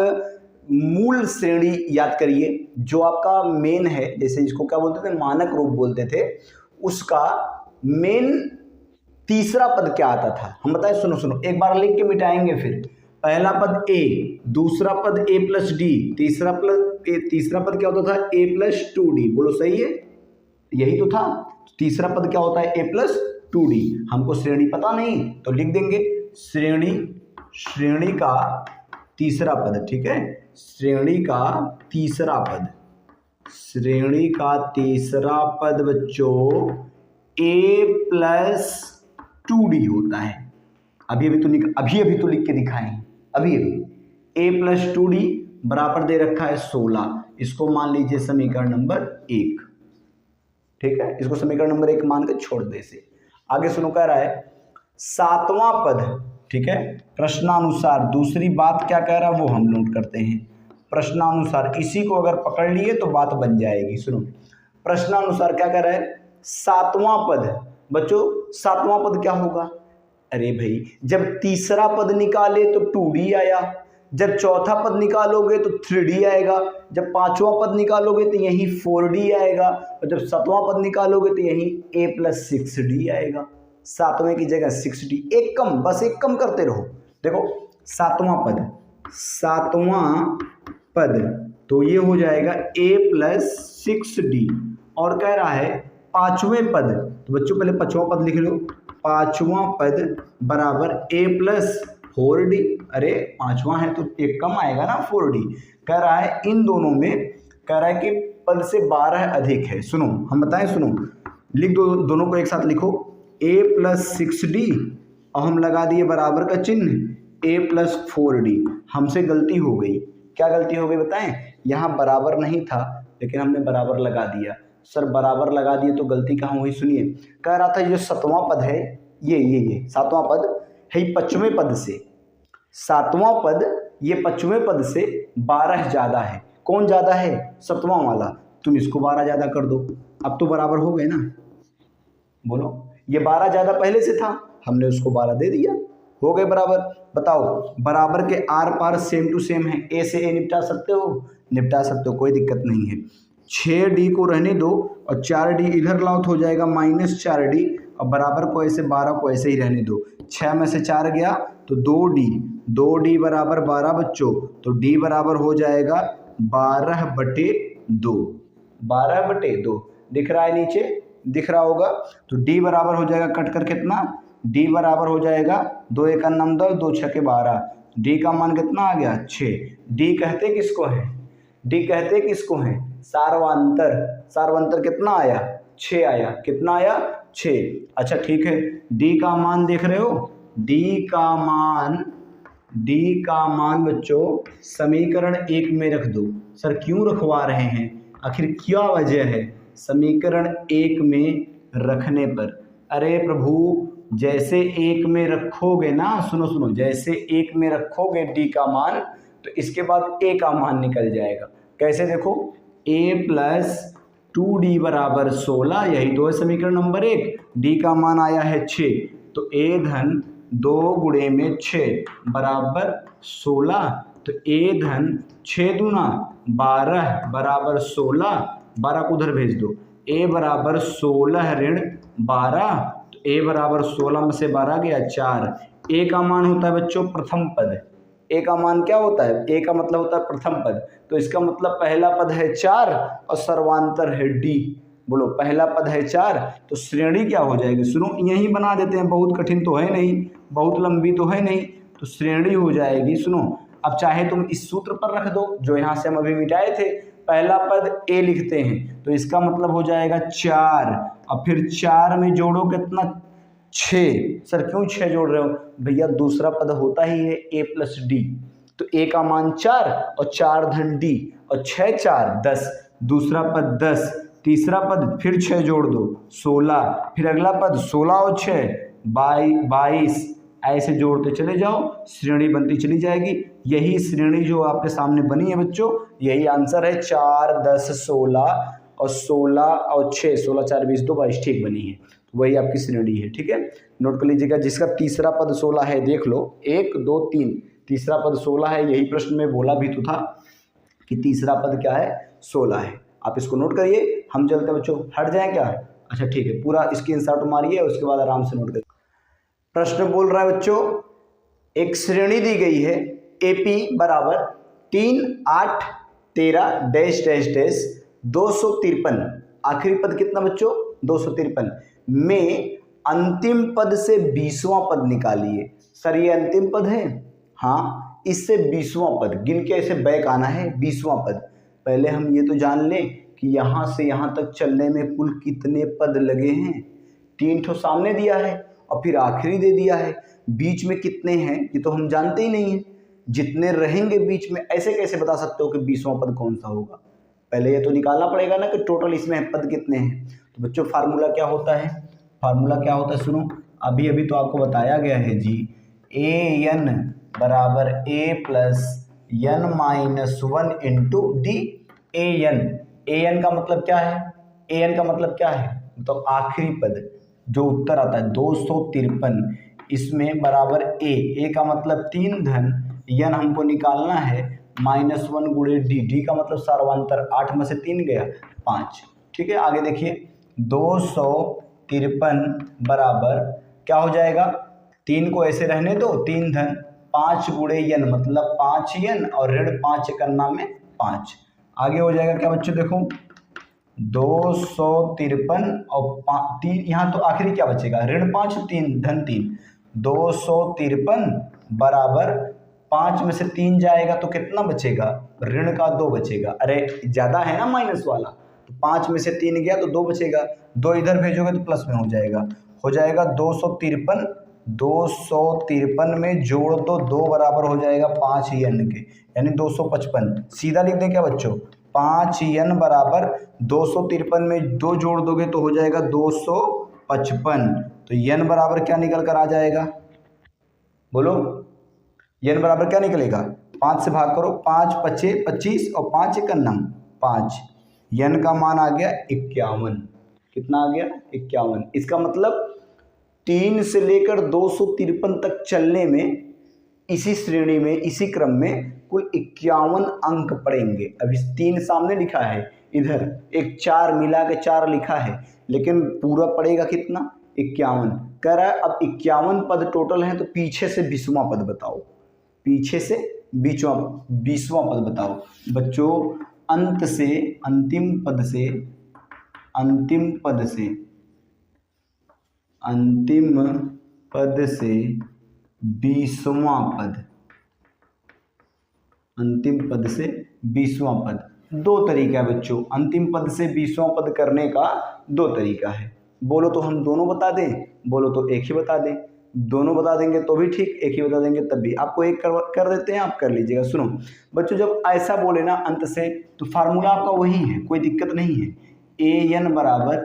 मूल श्रेणी याद करिए, जो आपका मेन है, जैसे इसको क्या बोलते थे, मानक रूप बोलते थे, उसका मेन तीसरा पद क्या आता था हम बताएं। सुनो एक बार लिख के मिटाएंगे फिर। पहला पद a, दूसरा पद a+d, तीसरा पद क्या होता था a+2d। बोलो सही है, यही तो था। तीसरा पद क्या होता है a+2d। हमको श्रेणी पता नहीं तो लिख देंगे श्रेणी का तीसरा पद। ठीक है, श्रेणी का तीसरा पद बच्चों a+2d होता है। अभी तो लिख के दिखाएं। अभी a+2d बराबर दे रखा है 16। इसको मान लीजिए समीकरण नंबर 1। ठीक है, इसको समीकरण नंबर 1 मान के छोड़ दे से। आगे सुनो, कह रहा है 7वां पद। ठीक है, प्रश्नानुसार, दूसरी बात क्या कह रहा है वो हम नोट करते हैं। प्रश्नानुसार, इसी को अगर पकड़ लिए तो बात बन जाएगी। सुनो, प्रश्नानुसार क्या कह रहा है, 7वां पद बच्चों, 7वां पद क्या होगा। अरे भाई, जब तीसरा पद निकाले तो 2d आया, जब चौथा पद निकालोगे तो 3d आएगा, जब 5वां पद निकालोगे तो यही 4d आएगा, और जब 7वां पद निकालोगे तो यही a+6d आएगा। 7वें की जगह 6d, एक कम करते रहो। देखो 7वां पद तो ये हो जाएगा a+6d। और कह रहा है 5वें पद, तो बच्चों पहले 5वां पद लिख लो। 5वां पद बराबर a+4d। अरे 5वां है तो एक कम आएगा ना 4d। कह रहा है इन दोनों में, कह रहा है कि पद से 12 अधिक है। सुनो हम बताएं, सुनो लिख दो, दोनों को एक साथ लिखो, a+6d और हम लगा दिए बराबर का चिन्ह a+4d। हमसे गलती हो गई। क्या गलती हो गई बताएं, यहाँ बराबर नहीं था लेकिन हमने बराबर लगा दिया। सर बराबर लगा दिए तो गलती कहाँ हुई, सुनिए। कह रहा था ये 7वां पद है, ये 7वां पद है 5वें पद से, 7वां पद ये 5वें पद से 12 ज़्यादा है। कौन ज़्यादा है, 7वां वाला। तुम इसको 12 ज़्यादा कर दो, अब तो बराबर हो गए ना। बोलो, ये 12 ज़्यादा पहले से था, हमने उसको 12 दे दिया, हो गए बराबर। बताओ, बराबर के आर पार सेम टू सेम है, ए से ए निपटा सकते हो, कोई दिक्कत नहीं है। 6d को रहने दो और 4d इधर लाओ तो हो जाएगा -4d, और बराबर को ऐसे 12 को ऐसे ही रहने दो। 6 में से 4 गया तो 2d बराबर 12 बच्चों, तो d बराबर हो जाएगा 12/2। 12/2 दिख रहा है नीचे, दिख रहा होगा। तो डी बराबर हो जाएगा कट कर कितना, डी बराबर हो जाएगा 2 × 9 10, 2 × 6 = 12। डी का मान कितना आ गया 6। डी कहते किसको है, डी कहते किसको है, सार्वंतर। सार्वंतर कितना आया 6 आया, कितना आया 6। अच्छा ठीक है, डी का मान देख रहे हो, डी का मान बच्चों समीकरण 1 में रख दो। सर क्यों रखवा रहे हैं, आखिर क्या वजह है समीकरण 1 में रखने पर? अरे प्रभु जैसे 1 में रखोगे ना, सुनो सुनो, जैसे 1 में रखोगे डी का मान तो इसके बाद ए का मान निकल जाएगा। कैसे देखो, a + 2d = 16, यही तो है समीकरण नंबर 1। डी का मान आया है 6, तो a धन 2 × 6 = 16। तो a धन 6 दूना 12 = 16, 12 को उधर भेज दो, a बराबर 16 ऋण 12, तो a बराबर 16 में से 12 गया 4। a का मान होता है बच्चों प्रथम पद, a का मान क्या होता है, a का मतलब होता है प्रथम पद। तो इसका मतलब पहला पद है 4 और सर्वांतर है d। बोलो पहला पद है 4 तो श्रेणी क्या हो जाएगी, सुनो यही बना देते हैं, बहुत कठिन तो है नहीं, बहुत लंबी तो है नहीं, तो श्रेणी हो जाएगी। सुनो अब चाहे तुम इस सूत्र पर रख दो जो यहाँ से हम अभी मिटाए थे, पहला पद a लिखते हैं तो इसका मतलब हो जाएगा 4 और फिर 4 में जोड़ो कितना 6। सर क्यों 6 जोड़ रहे हो भैया, दूसरा पद होता ही है a + d, तो a का मान 4 और 4 धन d और 6 4 10, दूसरा पद 10, तीसरा पद फिर 6 जोड़ दो 16, फिर अगला पद 16 और 6 22, ऐसे जोड़ते चले जाओ, श्रेणी बनती चली जाएगी। यही श्रेणी जो आपके सामने बनी है बच्चों, यही आंसर है 4 10 16 और 16 और 6, 16 4 20 2 22 ठीक बनी है, तो वही आपकी श्रेणी है। ठीक है, नोट कर लीजिएगा। जिसका तीसरा पद 16 है देख लो, 1 2 3, तीसरा पद 16 है, यही प्रश्न में बोला भी तो था कि तीसरा पद क्या है 16 है। आप इसको नोट करिए, हम चलते हैं बच्चों, हट जाएं क्या? अच्छा ठीक है, पूरा स्क्रीनशॉट मारिए, उसके बाद आराम से नोट करिए। प्रश्न बोल रहा है बच्चों, एक श्रेणी दी गई है AP बराबर 3 8 13 डैश डैश डैश 253, आखिरी पद कितना बच्चों 253 में अंतिम पद से 20वां पद निकालिए। सर ये अंतिम पद है, हाँ, इससे 20वां पद गिन के ऐसे बैक आना है 20वां पद। पहले हम ये तो जान लें कि यहाँ से यहाँ तक चलने में कुल कितने पद लगे हैं। 3 ठो सामने दिया है और फिर आखिरी दे दिया है, बीच में कितने हैं ये तो हम जानते ही नहीं है। जितने रहेंगे बीच में ऐसे कैसे बता सकते हो कि 20वां पद कौन सा होगा? पहले ये तो निकालना पड़ेगा ना कि टोटल इसमें पद कितने हैं। तो बच्चों फार्मूला क्या होता है, फार्मूला क्या होता है सुनो, अभी अभी तो आपको बताया गया है जी, an बराबर a + n - 1 × d। an का मतलब क्या है, an का मतलब क्या है, तो आखिरी पद जो उत्तर आता है 253, इसमें बराबर a का मतलब 3 धन n हमको निकालना है -1 × d का मतलब सार्वंतर, 8 में से 3 गया 5। ठीक है, आगे देखिए 253 बराबर क्या हो जाएगा, 3 को ऐसे रहने दो, 3 धन 5 × n मतलब 5n और ऋण 5 करना में 5। आगे हो जाएगा क्या बच्चों, देखो 253 और 3, यहाँ तो आखिरी क्या बचेगा ऋण 5 3 धन 3, 253 बराबर 5 में से 3 जाएगा तो कितना बचेगा, ऋण का 2 बचेगा। अरे ज़्यादा है ना माइनस वाला, तो 5 में से 3 गया तो 2 बचेगा, 2 इधर भेजोगे तो प्लस में हो जाएगा 253। 253 में जोड़ दो 2 बराबर हो जाएगा 5n के, यानी 255। सीधा लिख दें क्या बच्चों, 5n बराबर 253 में 2 जोड़ दोगे तो हो जाएगा 255। तो n बराबर क्या निकल कर आ जाएगा, बोलो n बराबर क्या निकलेगा, 5 से भाग करो, 5 5 25 और 5 1 9 5, n का मान आ गया 51। कितना आ गया 51। इसका मतलब 3 से लेकर 253 तक चलने में इसी श्रेणी में इसी क्रम में कुल 51 अंक पड़ेंगे। अभी 3 सामने लिखा है, इधर एक 4 मिला के 4 लिखा है, लेकिन पूरा पड़ेगा कितना 51 कह रहा है। अब 51 पद टोटल हैं तो पीछे से 20वां पद बताओ, पीछे से 20वां पद बताओ बच्चों। अंत से अंतिम पद से अंतिम पद से 20वां पद, अंतिम पद से 20वां पद। दो तरीका है बच्चों, अंतिम पद से 20वां पद करने का दो तरीका है। बोलो तो हम दोनों बता दें, बोलो तो एक ही बता दें। दोनों बता देंगे तो भी ठीक, एक ही बता देंगे तब भी। आपको एक कर देते हैं, आप कर लीजिएगा। सुनो बच्चों, जब ऐसा बोले ना अंत से, तो फार्मूला आपका वही है, कोई दिक्कत नहीं है। ए एन बराबर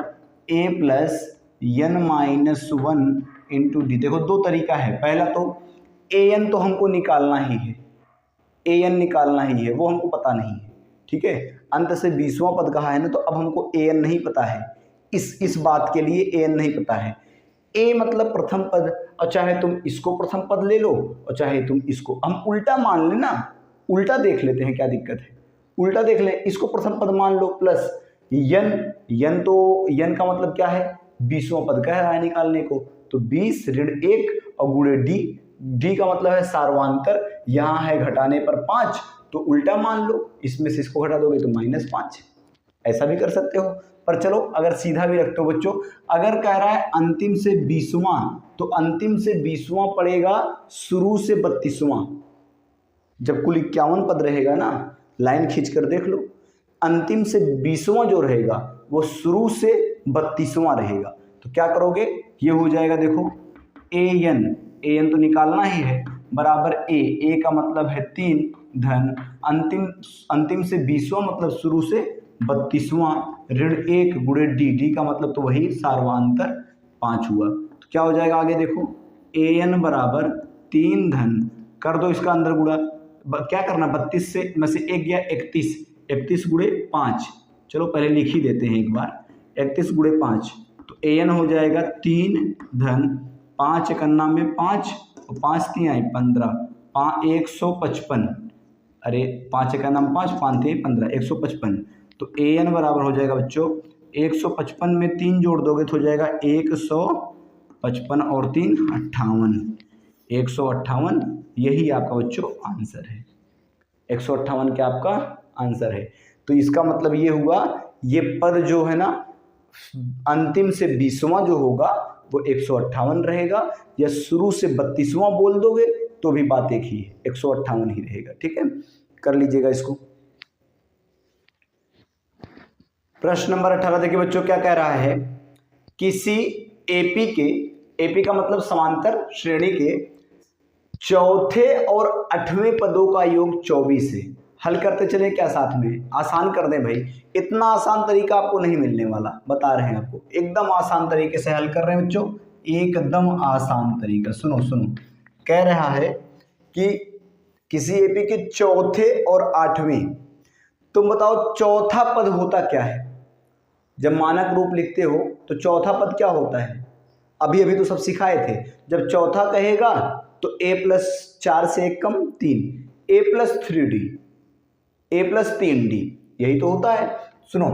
a plus n minus 1 into d. देखो दो तरीका है। पहला तो ए एन तो हमको निकालना ही है, ए एन निकालना ही है, वो हमको पता नहीं है, ठीक है। अंत से 20वां पद कहा है ना, तो अब हमको ए एन नहीं पता है। इस बात के लिए ए एन नहीं पता है। ए मतलब प्रथम पद, और चाहे तुम इसको प्रथम पद ले लो और चाहे तुम इसको, हम उल्टा मान लेना, उल्टा देख लेते हैं, क्या दिक्कत है। उल्टा देख लें, इसको प्रथम पद मान लो प्लस यन, यन तो यन का मतलब क्या है, 20वां पद कह रहा है निकालने को, तो 20 ऋण 1 और गुणे डी, डी का मतलब है सार्वांतर, यहाँ है घटाने पर 5, तो उल्टा मान लो, इसमें से इसको घटा दोगे तो -5। ऐसा भी कर सकते हो, पर चलो अगर सीधा भी रखते हो बच्चों, अगर कह रहा है अंतिम से 20वां, तो अंतिम से 20वां पड़ेगा शुरू से 32वां। जब कुल 51 पद रहेगा ना, लाइन खींच कर देख लो, अंतिम से 20वां जो रहेगा वो शुरू से 32वां रहेगा। तो क्या करोगे, ये हो जाएगा, देखो ए एन तो निकालना ही है, बराबर ए का मतलब है 3 धन अंतिम से 20वां मतलब शुरू से 32वां ऋण 1 गुणे डी का मतलब तो वही सार्वांतर 5 हुआ। तो क्या हो जाएगा आगे देखो, ए एन बराबर 3 धन, कर दो इसका अंदर गुणा, क्या करना, 32 से में से 1 गया 31 गुणे 5, चलो पहले लिख ही देते हैं एक बार, 31 गुणे 5, तो ए एन हो जाएगा 3 धन 5 कन्ना में 5 और 5 3 आई 15, 155, अरे 5 का नाम 5 5 थे 15, 155। तो ए एन बराबर हो जाएगा बच्चों 155 में 3 जोड़ दोगे तो हो जाएगा 155 और 3 58, 158, यही आपका बच्चों आंसर है। 158 क्या आपका आंसर है। तो इसका मतलब ये हुआ, ये पद जो है ना अंतिम से 20वां जो होगा वो 158 रहेगा, या शुरू से 32वां बोल दोगे तो भी बात एक ही है, 158 ही रहेगा, ठीक है। कर लीजिएगा इसको। प्रश्न नंबर 18 देखिए बच्चों, क्या कह रहा है, किसी एपी का मतलब समांतर श्रेणी के चौथे और 8वें पदों का योग 24 है। हल करते चले क्या साथ में, आसान कर दें भाई, इतना आसान तरीका आपको नहीं मिलने वाला, बता रहे हैं आपको, एकदम आसान तरीके से हल कर रहे हैं बच्चों, एकदम आसान तरीका। सुनो सुनो, कह रहा है कि किसी एपी के चौथे और 8वें, तुम बताओ चौथा पद होता क्या है। जब मानक रूप लिखते हो तो चौथा पद क्या होता है, अभी तो सब सिखाए थे। जब चौथा कहेगा तो a+4 से 1 कम 3, a+3d, a+3d, यही तो होता है। सुनो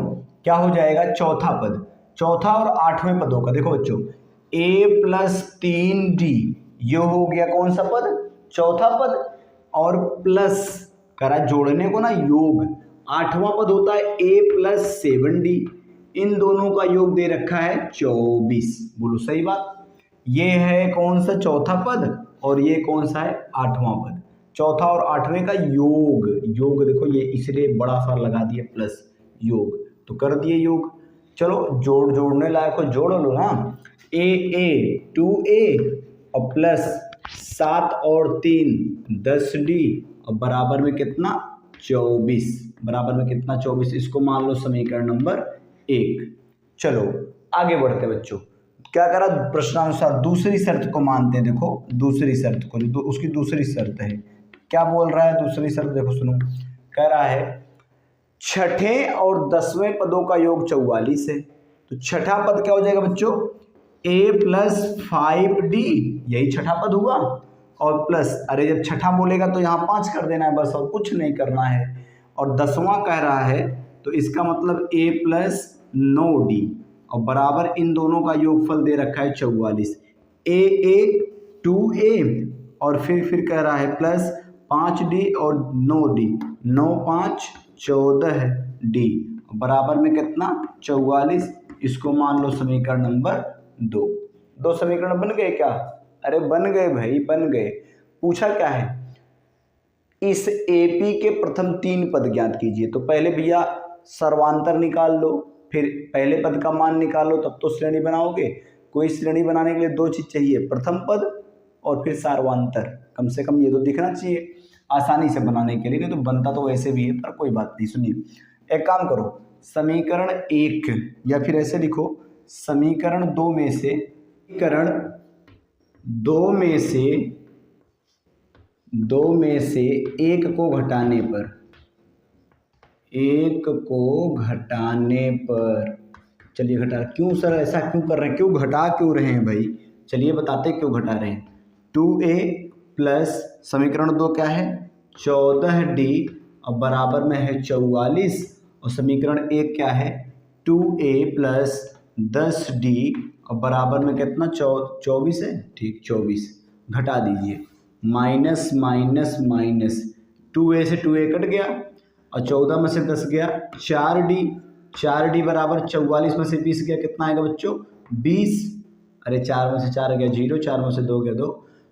क्या हो जाएगा, चौथा पद, चौथा और 8वें पदों का देखो बच्चों, a+3d, ये हो गया कौन सा पद, चौथा पद, और प्लस करा जोड़ने को ना योग, 8वां पद होता है a+7d, इन दोनों का योग दे रखा है 24। बोलो सही बात, ये है कौन सा चौथा पद और ये कौन सा है 8वां पद। चौथा और 8वें का योग, योग देखो ये इसलिए बड़ा सा लगा दिए प्लस योग, तो कर दिए योग। चलो जोड़ने लायक हो जोड़ लो ना, a 2a और प्लस 7 और 3 10d और बराबर में कितना 24, बराबर में कितना 24, इसको मान लो समीकरण नंबर 1। चलो आगे बढ़ते बच्चों, क्या करा प्रश्नानुसार दूसरी शर्त को मानते हैं। देखो दूसरी शर्त को, उसकी दूसरी शर्त है, क्या बोल रहा है दूसरी शर्त, देखो सुनो, कह रहा है छठे और 10वें पदों का योग 44 है। तो छठा पद क्या हो जाएगा बच्चों, a+5d, यही छठा पद हुआ, और प्लस, अरे जब छठा बोलेगा तो यहाँ 5 कर देना है बस, और कुछ नहीं करना है। और 10वां कह रहा है तो इसका मतलब a+9d और बराबर इन दोनों का योगफल दे रखा है 44, a 2a और फिर कह रहा है प्लस 5d और 9d, 9 5 14d बराबर में कितना 44, इसको मान लो समीकरण नंबर 2। दो समीकरण बन गए क्या? अरे बन गए भाई, बन गए। पूछा क्या है, इस एपी के प्रथम 3 पद ज्ञात कीजिए। तो पहले भैया सर्वांतर निकाल लो, फिर पहले पद का मान निकालो, तब तो श्रेणी बनाओगे। कोई श्रेणी बनाने के लिए 2 चीज चाहिए, प्रथम पद और फिर सार्वंतर। कम से कम ये तो दिखना चाहिए आसानी से बनाने के लिए, नहीं तो बनता तो वैसे भी है, पर कोई बात नहीं। सुनिए, एक काम करो, समीकरण 1 या फिर ऐसे लिखो, समीकरण 2 में से एक को घटाने पर, चलिए घटा, क्यों सर ऐसा क्यों कर रहे हैं, क्यों घटा क्यों रहे हैं भाई, चलिए बताते क्यों घटा रहे हैं। 2a प्लस समीकरण 2 क्या है 14d और बराबर में है 44, और समीकरण 1 क्या है 2a प्लस 10d और बराबर में कितना 24 है, ठीक 24। घटा दीजिए, माइनस माइनस माइनस, 2a से 2a कट गया और 14 में से 10 गया 4d बराबर 44 में से 20 गया, कितना आएगा बच्चों 20। अरे 4 में से 4 गया 0, 4 में से 2 गया 2,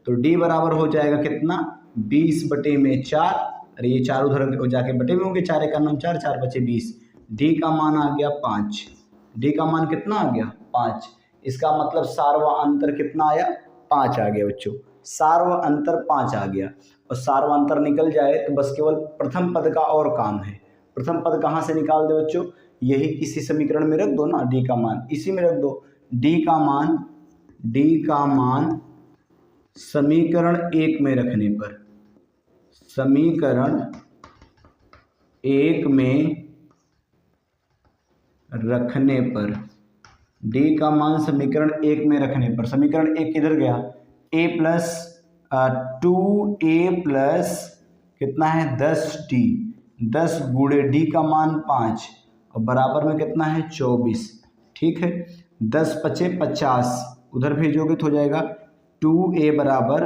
तो d बराबर हो जाएगा कितना 20 बटे में 4। अरे ये 4 उधर जाके बटे में होंगे, 4 एक 4, 4 बचे 20, d का मान आ गया 5। d का मान कितना आ गया 5, इसका मतलब सार्व अंतर कितना आया 5 आ गया बच्चों, सार्व अंतर 5 आ गया। और सार्व अंतर निकल जाए तो बस केवल प्रथम पद का और काम है। प्रथम पद कहाँ से निकाल दे बच्चों, यही किसी समीकरण में रख दो ना, d का मान इसी में रख दो। d का मान समीकरण 1 में रखने पर, समीकरण 1 में रखने पर, d का मान समीकरण 1 में रखने पर, समीकरण 1 किधर गया, a प्लस 2a प्लस कितना है 10d, 10 गुणे d का मान 5 और बराबर में कितना है 24, ठीक है। 10 पचे 50, उधर भेजोगे तो हो जाएगा 2a बराबर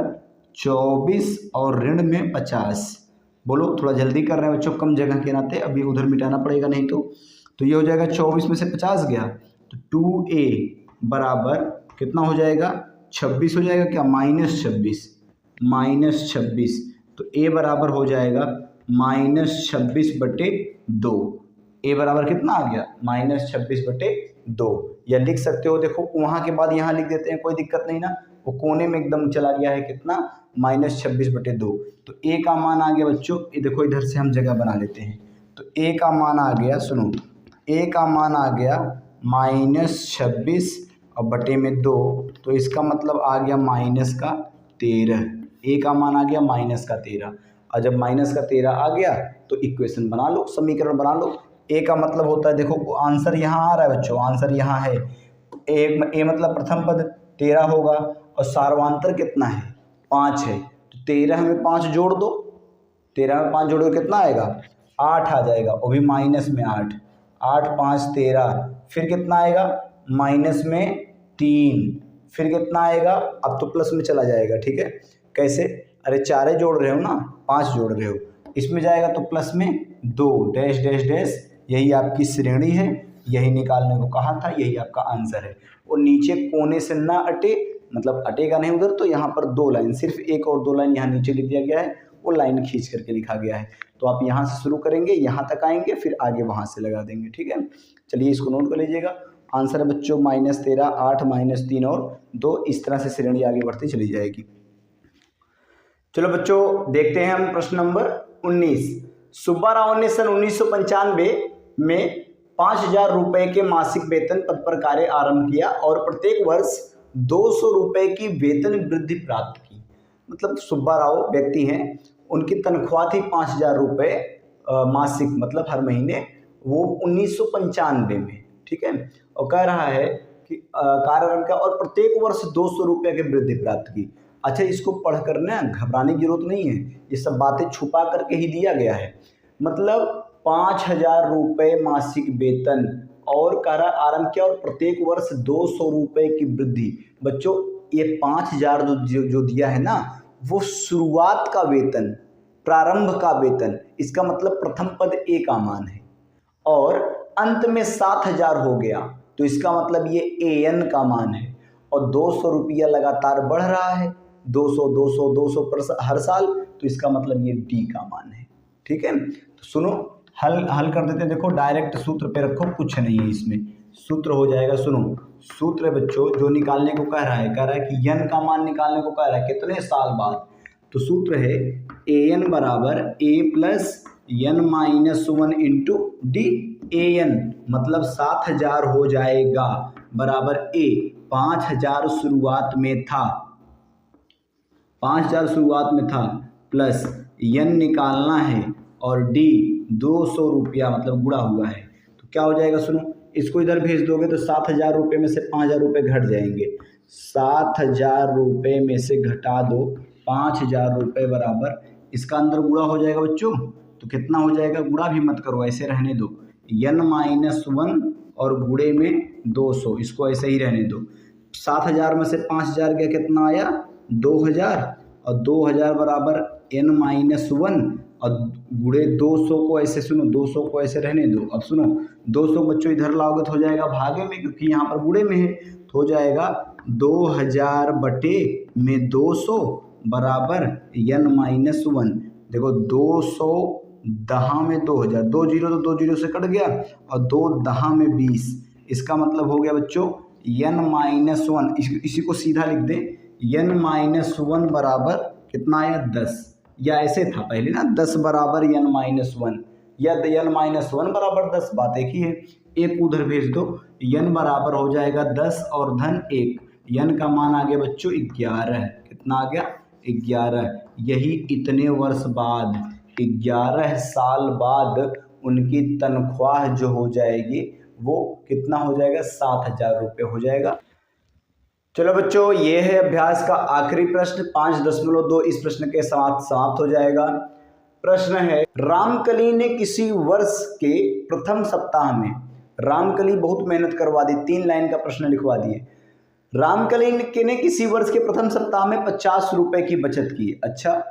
24 और ऋण में 50। बोलो, थोड़ा जल्दी कर रहे हैं बच्चों, कम जगह के नाते अभी उधर मिटाना पड़ेगा नहीं तो ये हो जाएगा 24 में से 50 गया तो 2a बराबर कितना हो जाएगा 26 हो जाएगा क्या, -26, तो a बराबर हो जाएगा -26 बटे 2। a बराबर कितना आ गया -26 बटे 2, या लिख सकते हो, देखो वहाँ के बाद यहाँ लिख देते हैं, कोई दिक्कत नहीं ना, वो कोने में एकदम चला गया है कितना -26 बटे 2। तो a का मान आ गया बच्चों, ये देखो इधर से हम जगह बना लेते हैं, तो a का मान आ गया, सुनो a का मान आ गया -26 और बटे में 2, तो इसका मतलब आ गया -13। a का मान आ गया -13, और जब -13 आ गया तो इक्वेशन बना लो, समीकरण बना लो। a का मतलब होता है, देखो आंसर यहाँ आ रहा है बच्चों, आंसर यहाँ है, a मतलब प्रथम पद 13 होगा और सार्वांतर कितना है 5 है, तो 13 में 5 जोड़ दो, 13 में 5 जोड़ो कितना आएगा 8 आ जाएगा, वो भी माइनस में 8, 8 5 13, फिर कितना आएगा -3, फिर कितना आएगा, अब तो प्लस में चला जाएगा, ठीक है। कैसे, अरे 4 जोड़ रहे हो ना, 5 जोड़ रहे हो, इसमें जाएगा तो प्लस में 2 डैश डैश डैश, यही आपकी श्रेणी है, यही निकालने को कहा था, यही आपका आंसर है। और नीचे कोने से ना अटे, मतलब अटेगा नहीं उधर, तो यहाँ पर 2 लाइन, सिर्फ 1 और 2 लाइन यहाँ नीचे लिख दिया गया है, वो लाइन खींच करके लिखा गया है। तो आप यहाँ से शुरू करेंगे, यहाँ तक आएंगे, फिर आगे वहाँ से लगा देंगे, ठीक है। चलिए इसको नोट कर लीजिएगा, आंसर है बच्चों -13, 8 -3 और 2, इस तरह से श्रेणी आगे बढ़ती चली जाएगी। चलो बच्चों देखते हैं हम प्रश्न नंबर 19। सुब्बाराव ने सन 1995 में 5,000 रुपये के मासिक वेतन पद पर कार्य आरंभ किया और प्रत्येक वर्ष 200 रुपये की वेतन वृद्धि प्राप्त की। मतलब सुब्बाराव व्यक्ति हैं, उनकी तनख्वाह थी 5,000 रुपये मासिक, मतलब हर महीने, वो 1995 में, ठीक है। और कह रहा है कि कार्य आरंभ किया और प्रत्येक वर्ष 200 रुपये की वृद्धि प्राप्त की। अच्छा, इसको पढ़कर ना घबराने की जरूरत नहीं है, ये सब बातें छुपा करके ही दिया गया है। मतलब 5,000 रुपये मासिक वेतन और कार्य आरंभ किया और प्रत्येक वर्ष 200 रुपये की वृद्धि। बच्चों ये 5,000 जो दिया है ना, वो शुरुआत का वेतन, प्रारंभ का वेतन, इसका मतलब प्रथम पद ए का मान है, और अंत में 7,000 हो गया तो इसका मतलब ये एन का मान है। और 200 रुपया लगातार बढ़ रहा है, 200 200 200 पर हर साल, तो इसका मतलब ये डी का मान है। ठीक है, तो सुनो हल कर देते हैं। देखो डायरेक्ट सूत्र पे रखो, कुछ नहीं है इसमें, सूत्र हो जाएगा। सुनो सूत्र बच्चों जो निकालने को कह रहा है कि n का मान निकालने को कह रहा है कितने साल बाद, तो सूत्र है an बराबर a plus n minus 1 into D. an मतलब 7000 हो जाएगा बराबर a 5000 शुरुआत में था, 5000 शुरुआत में था, प्लस n निकालना है और d 200 रुपया मतलब गुणा हुआ है, तो क्या हो जाएगा। सुनो इसको इधर भेज दोगे तो 7000 रुपये में से 5000 रुपये घट जाएंगे, 7000 रुपये में से घटा दो 5000 रुपये बराबर इसका अंदर गुणा हो जाएगा बच्चों, तो कितना हो जाएगा, गुणा भी मत करो ऐसे रहने दो, n माइनस 1 और गुणे में 200, इसको ऐसे ही रहने दो। 7000 में से 5000 गया, कितना आया 2000, और 2000 बराबर n माइनस 1 और गुणे 200 को ऐसे, सुनो 200 को ऐसे रहने दो। अब सुनो 200 बच्चों इधर लाओगे तो हो जाएगा भागे में, क्योंकि यहाँ पर गुणे में है, तो हो जाएगा 2000 बटे में 200 बराबर n माइनस 1। देखो 200 दहा में 2000, 2 जीरो तो 2 जीरो से कट गया, और 2 दहा में 20, इसका मतलब हो गया बच्चों n माइनस 1, इसी को सीधा लिख दें, n माइनस 1 बराबर कितना आया 10, या ऐसे था पहले ना 10 बराबर n माइनस 1, या n माइनस 1 बराबर 10, बात एक ही है, एक उधर भेज दो, n बराबर हो जाएगा 10 और धन 1, n का मान आ गया बच्चों 11, कितना आ गया 11। यही इतने वर्ष बाद 11 साल बाद उनकी तनख्वाह जो हो जाएगी वो कितना हो जाएगा 7000 रुपये हो जाएगा। चलो बच्चों ये है अभ्यास का आखिरी प्रश्न 5.2, इस प्रश्न के साथ समाप्त हो जाएगा। प्रश्न है रामकली ने किसी वर्ष के प्रथम सप्ताह में, रामकली बहुत मेहनत करवा दी, 3 लाइन का प्रश्न लिखवा दिए। रामकली ने किसी वर्ष के प्रथम सप्ताह में 50 रुपए की बचत की, अच्छा,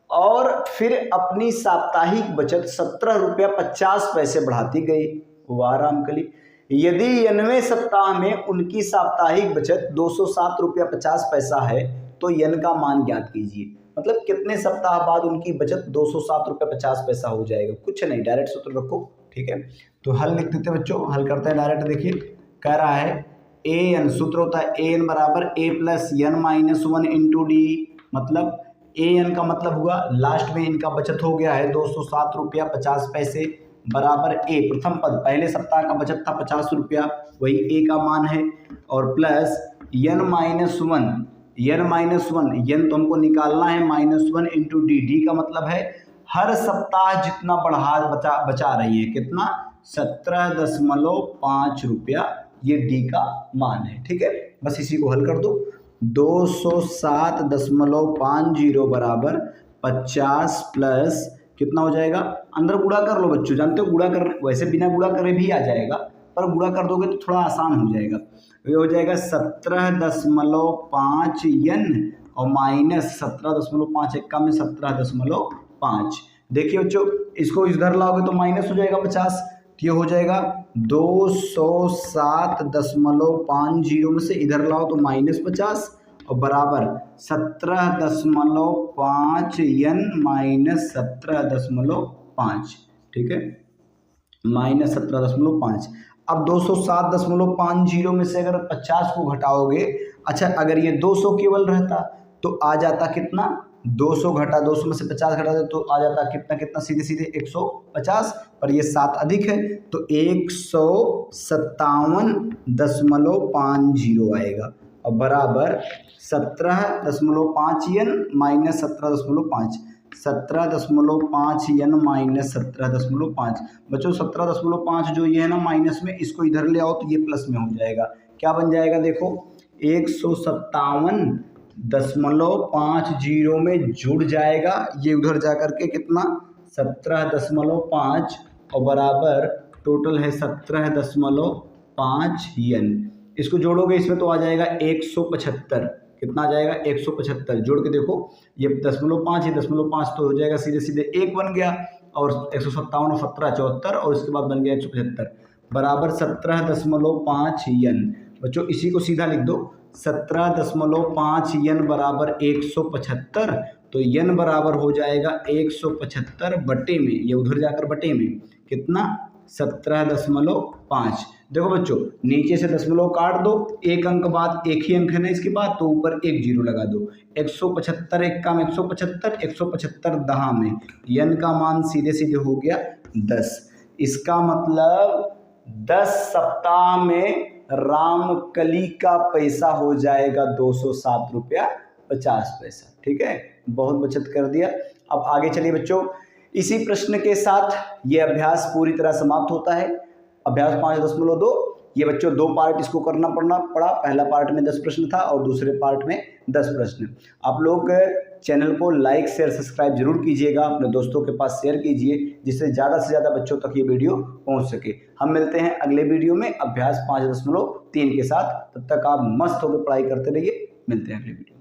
और फिर अपनी साप्ताहिक बचत 17 रुपया 50 पैसे बढ़ाती गई। वाह रामकली, यदि 90वें सप्ताह में उनकी साप्ताहिक बचत 207 रुपया 50 पैसा है तो n का मान ज्ञात कीजिए। मतलब कितने सप्ताह बाद उनकी बचत 207 रुपया 50 पैसा हो जाएगा, कुछ नहीं, डायरेक्ट सूत्र रखो। ठीक है, तो हल लिख देते बच्चों, हल करते हैं डायरेक्ट। देखिए कह रहा है an, सूत्र होता है an बराबर a plus n minus 1 into D, मतलब an का मतलब हुआ लास्ट में इनका बचत हो गया है 207 रुपया 50 पैसे, बराबर a प्रथम पद, पहले सप्ताह का बचत था 50 रुपया, वही a का मान है, और प्लस n माइनस 1, n तो हमको निकालना है -1 इंटू डी का मतलब है हर सप्ताह जितना बचा रही है, कितना 17.5 रुपया, ये डी का मान है। ठीक है, बस इसी को हल कर दो, 207.50 बराबर 50 प्लस कितना हो जाएगा, अंदर गुणा कर लो बच्चों, जानते हो गुणा कर, वैसे बिना गुणा करे भी आ जाएगा, पर गुणा कर दोगे तो थोड़ा आसान हो जाएगा। ये हो जाएगा 17.5 n और माइनस 17.5, एक में 17.5। देखिए बच्चों इसको इधर लाओगे तो माइनस हो जाएगा 50, तो ये हो जाएगा 207.50 में से इधर लाओ तो -50 और बराबर 17.5 n माइनस 17.5। ठीक है, माइनस 17.5। अब 207.50 में से अगर 50 को घटाओगे, अच्छा अगर ये 200 केवल रहता तो आ जाता कितना, 200 घटा 200 में से 50 घटा तो आ जाता कितना सीधे सीधे 150, पर ये 7 अधिक है तो 157.50 आएगा, और बराबर 17.5 n माइनस 17.5, 17.5 n माइनस 17.5। बच्चों 17.5 जो ये है ना माइनस में, इसको इधर ले आओ तो ये प्लस में हो जाएगा, क्या बन जाएगा देखो 157.50 में जुड़ जाएगा, ये उधर जा करके कितना 17.5 और बराबर टोटल है 17.5 n, इसको जोड़ोगे इसमें तो आ जाएगा 175, कितना आ जाएगा 175, जोड़ के देखो ये 0.5 ये 0.5 तो हो जाएगा सीधे सीधे 1 बन गया, और 157 और 17 74, और इसके बाद बन गया 175 बराबर 17.5 n, बच्चों इसी को सीधा लिख दो 17.5 n बराबर 175, तो n बराबर हो जाएगा 175 बटे में, ये उधर जाकर बटे में कितना 17.5। देखो बच्चों नीचे से दशमलव काट दो, एक अंक बाद एक ही अंक है ना इसके बाद, तो ऊपर एक जीरो लगा दो। 175 एक काम 175, 175 दहा में n का मान सीधे सीधे हो गया 10। इसका मतलब 10 सप्ताह में रामकली का पैसा हो जाएगा 207 रुपया 50 पैसा। ठीक है, बहुत बचत कर दिया। अब आगे चलिए बच्चों, इसी प्रश्न के साथ ये अभ्यास पूरी तरह समाप्त होता है। अभ्यास 5.2 ये बच्चों दो पार्ट इसको करना पड़ा। पहला पार्ट में 10 प्रश्न था और दूसरे पार्ट में 10 प्रश्न। आप लोग चैनल को लाइक शेयर सब्सक्राइब जरूर कीजिएगा, अपने दोस्तों के पास शेयर कीजिए, जिससे ज़्यादा से ज़्यादा बच्चों तक ये वीडियो पहुंच सके। हम मिलते हैं अगले वीडियो में अभ्यास 5.3 के साथ। तब तक आप मस्त होकर पढ़ाई करते रहिए। मिलते हैं अगले वीडियो।